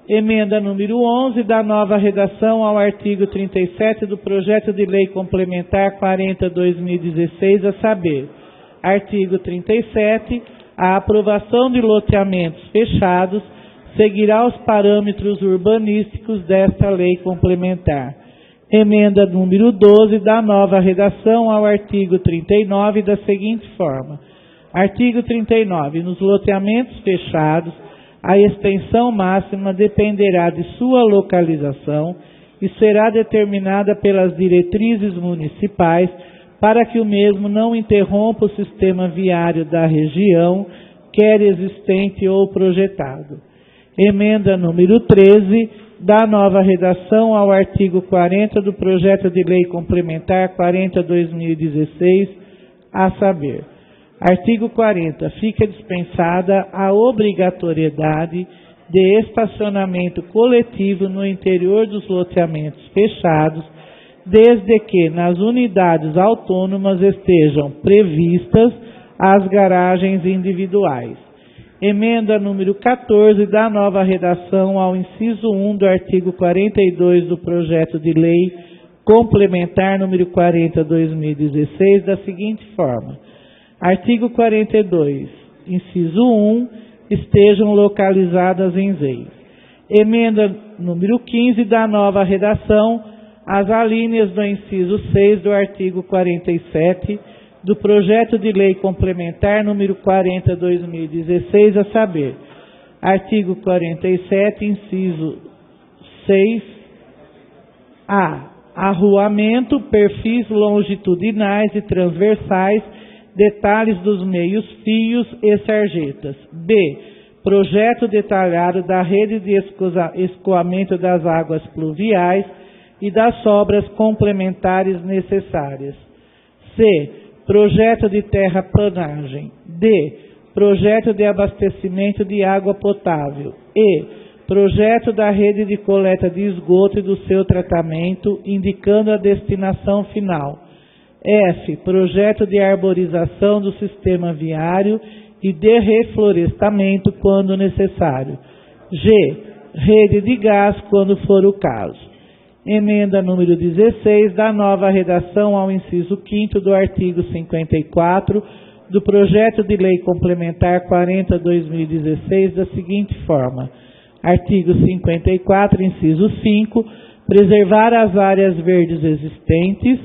Emenda número 11 da nova redação ao artigo 37 do projeto de lei complementar 40/2016, a saber, artigo 37, a aprovação de loteamentos fechados seguirá os parâmetros urbanísticos desta lei complementar. Emenda número 12 da nova redação ao artigo 39 da seguinte forma: artigo 39. Nos loteamentos fechados, a extensão máxima dependerá de sua localização e será determinada pelas diretrizes municipais para que o mesmo não interrompa o sistema viário da região, quer existente ou projetado. Emenda número 13 da nova redação ao artigo 40 do projeto de lei complementar 40/2016, a saber, artigo 40. Fica dispensada a obrigatoriedade de estacionamento coletivo no interior dos loteamentos fechados, desde que nas unidades autônomas estejam previstas as garagens individuais. Emenda número 14 da nova redação ao inciso 1 do artigo 42 do projeto de lei complementar número 40/2016, da seguinte forma: artigo 42, inciso 1, estejam localizadas em ZEIS. Emenda número 15 da nova redação, as alíneas do inciso 6 do artigo 47 do projeto de lei complementar número 40/2016, a saber, artigo 47, inciso 6, a. Arruamento, perfis longitudinais e transversais, detalhes dos meios fios e sarjetas. B. Projeto detalhado da rede de escoamento das águas pluviais e das sobras complementares necessárias. C. Projeto de terraplanagem. D. Projeto de abastecimento de água potável. E. Projeto da rede de coleta de esgoto e do seu tratamento, indicando a destinação final. F. Projeto de arborização do sistema viário e de reflorestamento, quando necessário. G. Rede de gás, quando for o caso. Emenda número 16 da nova redação ao inciso 5º do artigo 54 do projeto de lei complementar 40/2016, da seguinte forma: artigo 54, inciso 5, preservar as áreas verdes existentes,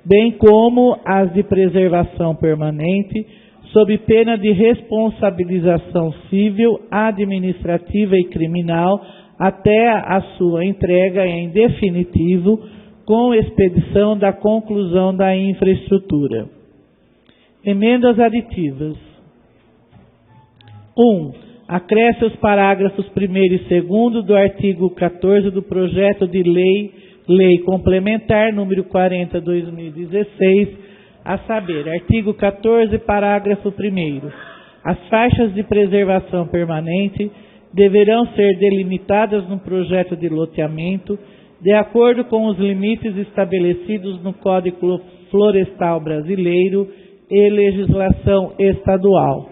bem como as de preservação permanente, sob pena de responsabilização civil, administrativa e criminal, até a sua entrega em definitivo, com expedição da conclusão da infraestrutura. Emendas aditivas. 1. Acresce os parágrafos 1º e 2º do artigo 14 do projeto de lei complementar número 40/2016, a saber, artigo 14, parágrafo 1º. As faixas de preservação permanente deverão ser delimitadas no projeto de loteamento, de acordo com os limites estabelecidos no Código Florestal Brasileiro e legislação estadual.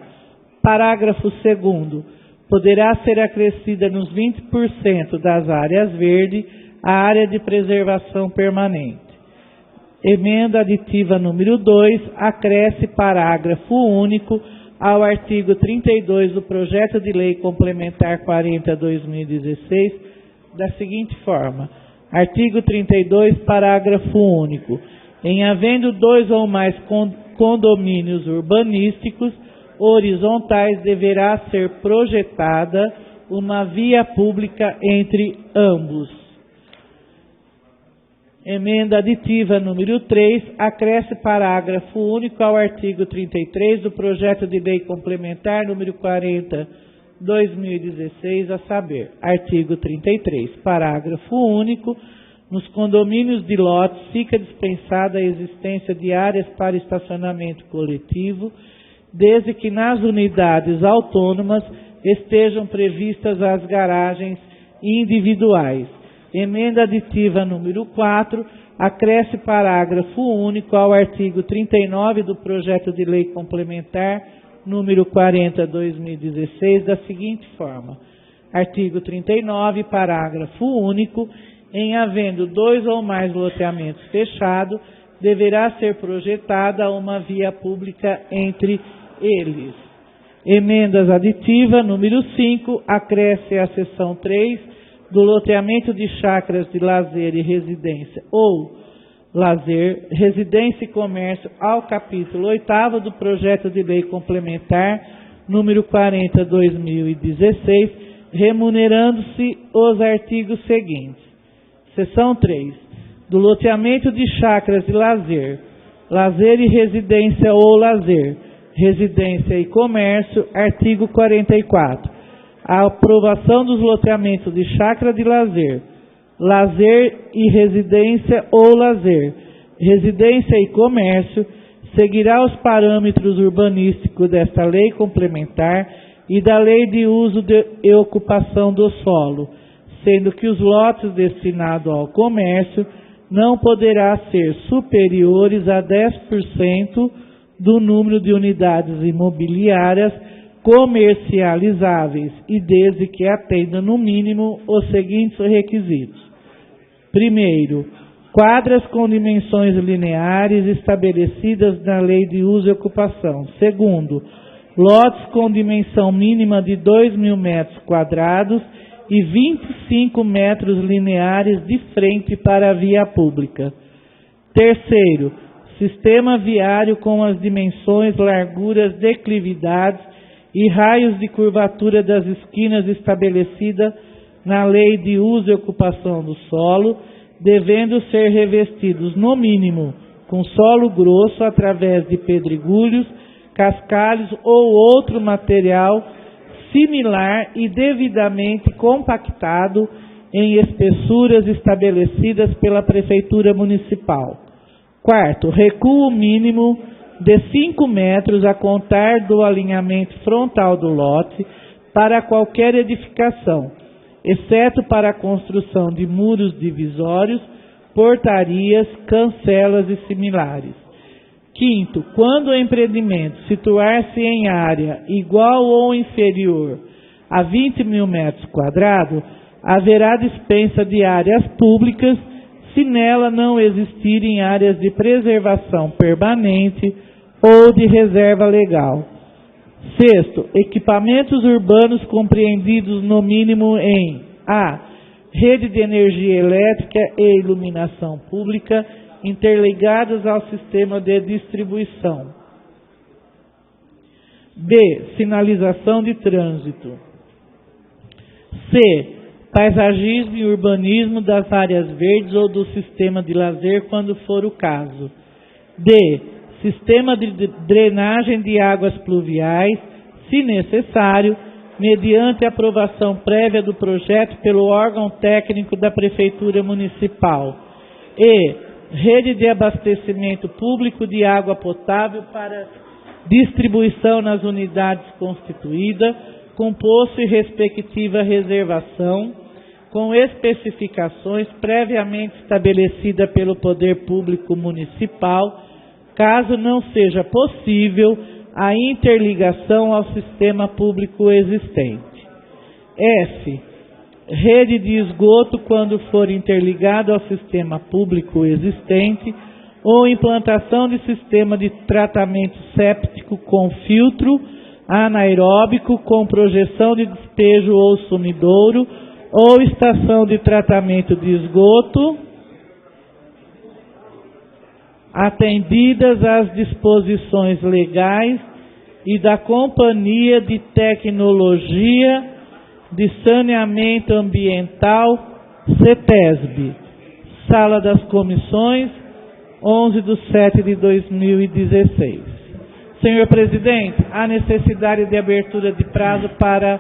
Parágrafo 2º. Poderá ser acrescida nos 20% das áreas verdes a área de preservação permanente. Emenda aditiva número 2, acresce parágrafo único ao artigo 32 do projeto de lei complementar 40/2016, da seguinte forma: artigo 32, parágrafo único. Em havendo 2 ou mais condomínios urbanísticos horizontais, deverá ser projetada uma via pública entre ambos. Emenda aditiva número 3, acresce parágrafo único ao artigo 33 do projeto de lei complementar número 40/2016, a saber, artigo 33, parágrafo único, nos condomínios de lotes fica dispensada a existência de áreas para estacionamento coletivo, desde que nas unidades autônomas estejam previstas as garagens individuais. Emenda aditiva número 4, acresce parágrafo único ao artigo 39 do projeto de lei complementar número 40/2016, da seguinte forma: artigo 39, parágrafo único. Em havendo 2 ou mais loteamentos fechados, deverá ser projetada uma via pública entre eles. Emendas aditiva número 5, acresce a seção 3 do loteamento de chácaras de lazer e residência ou lazer, residência e comércio ao capítulo 8º do projeto de lei complementar número 40/2016, remunerando-se os artigos seguintes. Seção 3. Do loteamento de chácaras de lazer, lazer e residência ou lazer, residência e comércio, artigo 44. A aprovação dos loteamentos de chácara de lazer, lazer e residência ou lazer, residência e comércio, seguirá os parâmetros urbanísticos desta lei complementar e da lei de uso e ocupação do solo, sendo que os lotes destinados ao comércio não poderá ser superiores a 10% do número de unidades imobiliárias comercializáveis e desde que atenda no mínimo os seguintes requisitos. Primeiro, quadras com dimensões lineares estabelecidas na lei de uso e ocupação. Segundo, lotes com dimensão mínima de 2.000 metros quadrados e 25 metros lineares de frente para a via pública. Terceiro, sistema viário com as dimensões, larguras, declividades e raios de curvatura das esquinas estabelecida na lei de uso e ocupação do solo, devendo ser revestidos no mínimo com solo grosso através de pedregulhos, cascalhos ou outro material similar e devidamente compactado em espessuras estabelecidas pela Prefeitura Municipal. Quarto, recuo mínimo de 5 metros a contar do alinhamento frontal do lote para qualquer edificação, exceto para a construção de muros divisórios, portarias, cancelas e similares. Quinto, quando o empreendimento situar-se em área igual ou inferior a 20.000 metros quadrados, haverá dispensa de áreas públicas se nela não existirem áreas de preservação permanente ou de reserva legal. Sexto, equipamentos urbanos compreendidos no mínimo em a. rede de energia elétrica e iluminação pública interligadas ao sistema de distribuição. B. Sinalização de trânsito. C. Paisagismo e urbanismo das áreas verdes ou do sistema de lazer, quando for o caso. D. Sistema de drenagem de águas pluviais, se necessário, mediante aprovação prévia do projeto pelo órgão técnico da Prefeitura Municipal. E. Rede de abastecimento público de água potável para distribuição nas unidades constituídas, com poço e respectiva reservação, com especificações previamente estabelecidas pelo Poder Público Municipal, caso não seja possível a interligação ao sistema público existente. F. Rede de esgoto quando for interligado ao sistema público existente ou implantação de sistema de tratamento séptico com filtro anaeróbico com projeção de despejo ou sumidouro ou estação de tratamento de esgoto, atendidas as disposições legais e da Companhia de Tecnologia de Saneamento Ambiental, CETESB. Sala das Comissões, 11/7/2016. Senhor Presidente, há necessidade de abertura de prazo para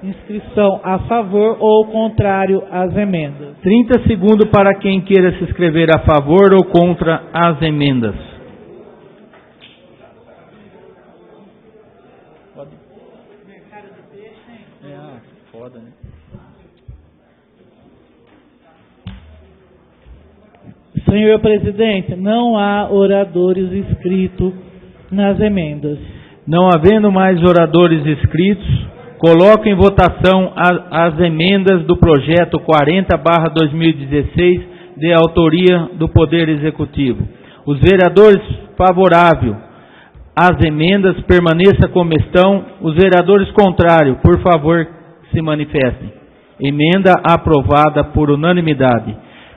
inscrição a favor ou contrário às emendas. 30 segundos para quem queira se inscrever a favor ou contra as emendas. Foda, né? Senhor Presidente, não há oradores inscritos nas emendas. Não havendo mais oradores inscritos, coloco em votação as emendas do projeto 40/2016, de autoria do Poder Executivo. Os vereadores favoráveis às emendas permaneçam como estão. Os vereadores contrários, por favor, se manifestem. Emenda aprovada por unanimidade.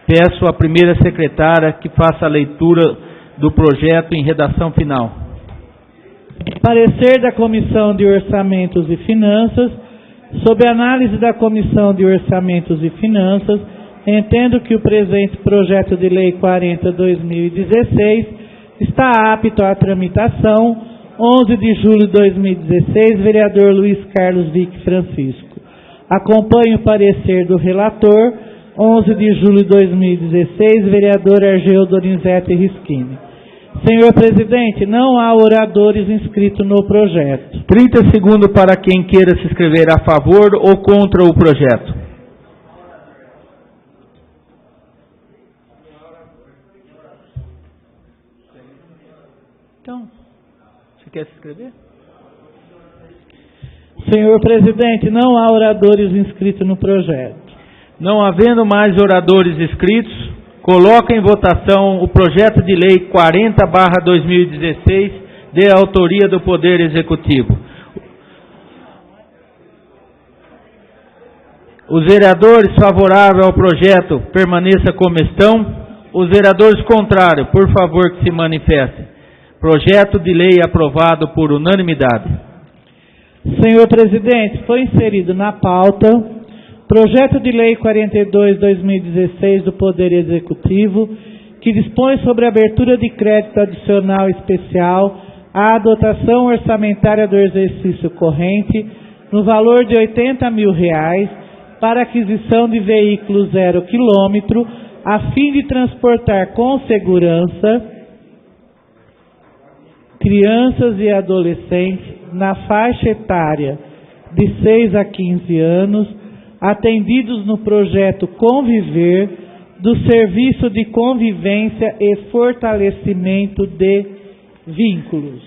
Peço à primeira secretária que faça a leitura do projeto em redação final. Parecer da Comissão de Orçamentos e Finanças. Sob análise da Comissão de Orçamentos e Finanças, entendo que o presente projeto de lei 40/2016 está apto à tramitação. 11 de julho de 2016, vereador Luiz Carlos Vick Francisco. Acompanho o parecer do relator. 11 de julho de 2016, vereador Argeu Donizete Rischini. Senhor Presidente, não há oradores inscritos no projeto. 30 segundos para quem queira se inscrever a favor ou contra o projeto. Então, você quer se inscrever? Senhor Presidente, não há oradores inscritos no projeto. Não havendo mais oradores inscritos, coloco em votação o projeto de lei 40/2016, de autoria do Poder Executivo. Os vereadores favoráveis ao projeto permaneçam como estão. Os vereadores contrários, por favor, que se manifestem. Projeto de lei aprovado por unanimidade. Senhor Presidente, foi inserido na pauta projeto de lei 42/2016 do Poder Executivo, que dispõe sobre a abertura de crédito adicional especial à dotação orçamentária do exercício corrente, no valor de R$80 mil, para aquisição de veículos 0 km, a fim de transportar com segurança crianças e adolescentes na faixa etária de 6 a 15 anos, atendidos no projeto Conviver, do Serviço de Convivência e Fortalecimento de Vínculos.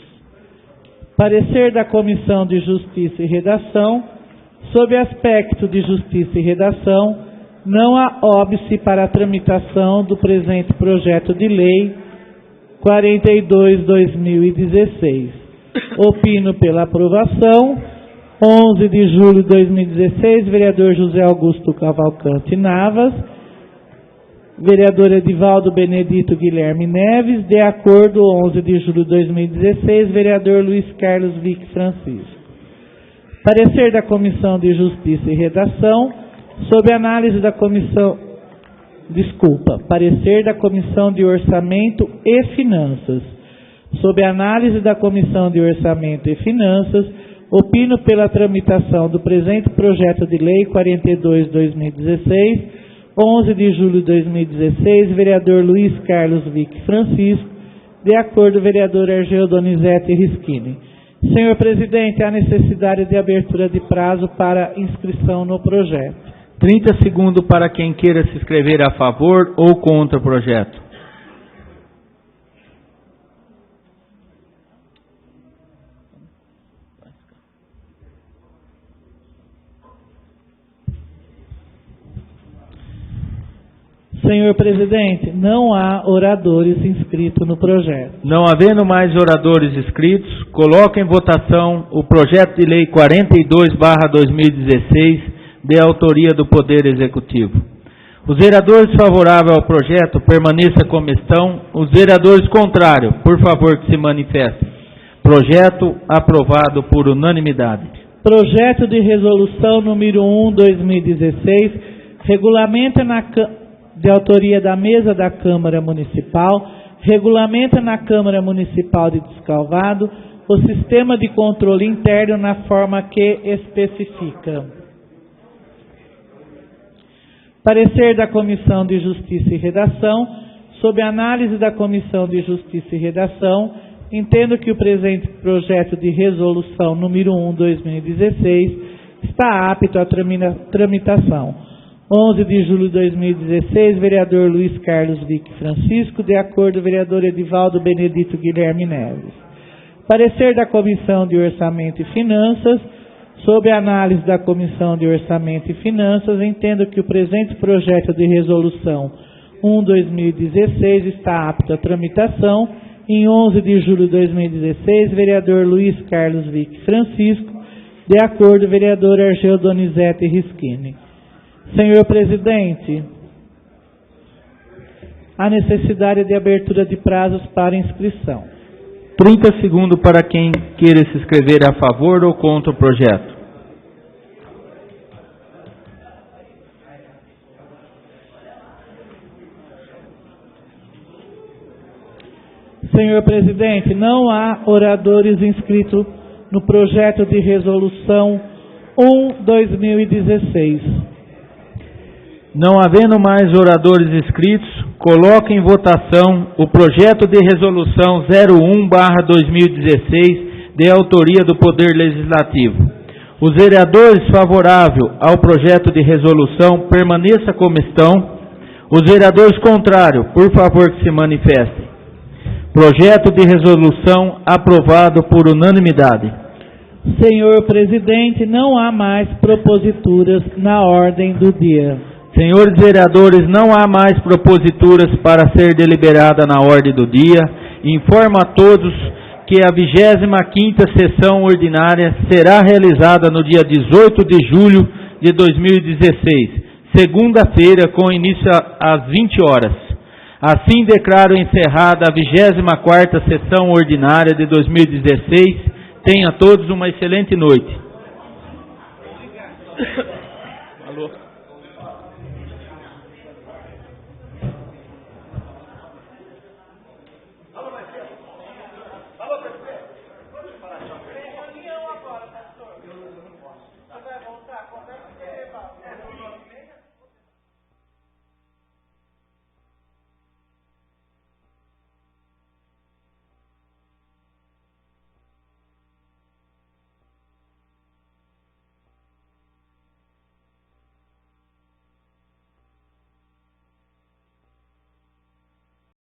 Parecer da Comissão de Justiça e Redação. Sob aspecto de justiça e redação, não há óbice para a tramitação do presente projeto de lei 42/2016. Opino pela aprovação. 11 de julho de 2016, vereador José Augusto Cavalcante Navas, vereador Edivaldo Benedito Guilherme Neves, de acordo, 11 de julho de 2016, vereador Luiz Carlos Vick Francisco. Parecer da Comissão de Justiça e Redação, sob análise da parecer da Comissão de Orçamento e Finanças. Sob análise da Comissão de Orçamento e Finanças, opino pela tramitação do presente projeto de lei 42/2016, 11 de julho de 2016, vereador Luiz Carlos Vick Francisco, de acordo, vereador Argeu Donizete Rischini. Senhor Presidente, há necessidade de abertura de prazo para inscrição no projeto. 30 segundos para quem queira se inscrever a favor ou contra o projeto. Senhor presidente, não há oradores inscritos no projeto. Não havendo mais oradores inscritos, coloco em votação o projeto de lei 42/2016, de autoria do Poder Executivo. Os vereadores favoráveis ao projeto permaneçam como estão. Os vereadores contrários, por favor, que se manifestem. Projeto aprovado por unanimidade. Projeto de resolução número 1/2016, regulamenta de autoria da mesa da Câmara Municipal, regulamenta na Câmara Municipal de Descalvado o sistema de controle interno na forma que especifica. Parecer da Comissão de Justiça e Redação. Sob análise da Comissão de Justiça e Redação, entendo que o presente projeto de resolução número 1/2016 está apto à tramitação. 11 de julho de 2016, vereador Luiz Carlos Vick Francisco, de acordo, vereador Edivaldo Benedito Guilherme Neves. Parecer da Comissão de Orçamento e Finanças. Sob a análise da Comissão de Orçamento e Finanças, entendo que o presente projeto de resolução 1/2016 está apto à tramitação. Em 11 de julho de 2016, vereador Luiz Carlos Vick Francisco, de acordo, vereador Argel Donizete Rischini. Senhor presidente, a necessidade de abertura de prazos para inscrição. 30 segundos para quem queira se inscrever a favor ou contra o projeto. Senhor presidente, não há oradores inscritos no projeto de resolução 1/2016. Não havendo mais oradores inscritos, coloco em votação o projeto de resolução 01/2016, de autoria do Poder Legislativo. Os vereadores favoráveis ao projeto de resolução permaneçam como estão. Os vereadores contrários, por favor, que se manifestem. Projeto de resolução aprovado por unanimidade. Senhor presidente, não há mais proposituras na ordem do dia. Senhores vereadores, não há mais proposituras para ser deliberada na ordem do dia. Informo a todos que a 25ª sessão ordinária será realizada no dia 18 de julho de 2016, segunda-feira, com início às 20 horas. Assim declaro encerrada a 24ª sessão ordinária de 2016. Tenha todos uma excelente noite.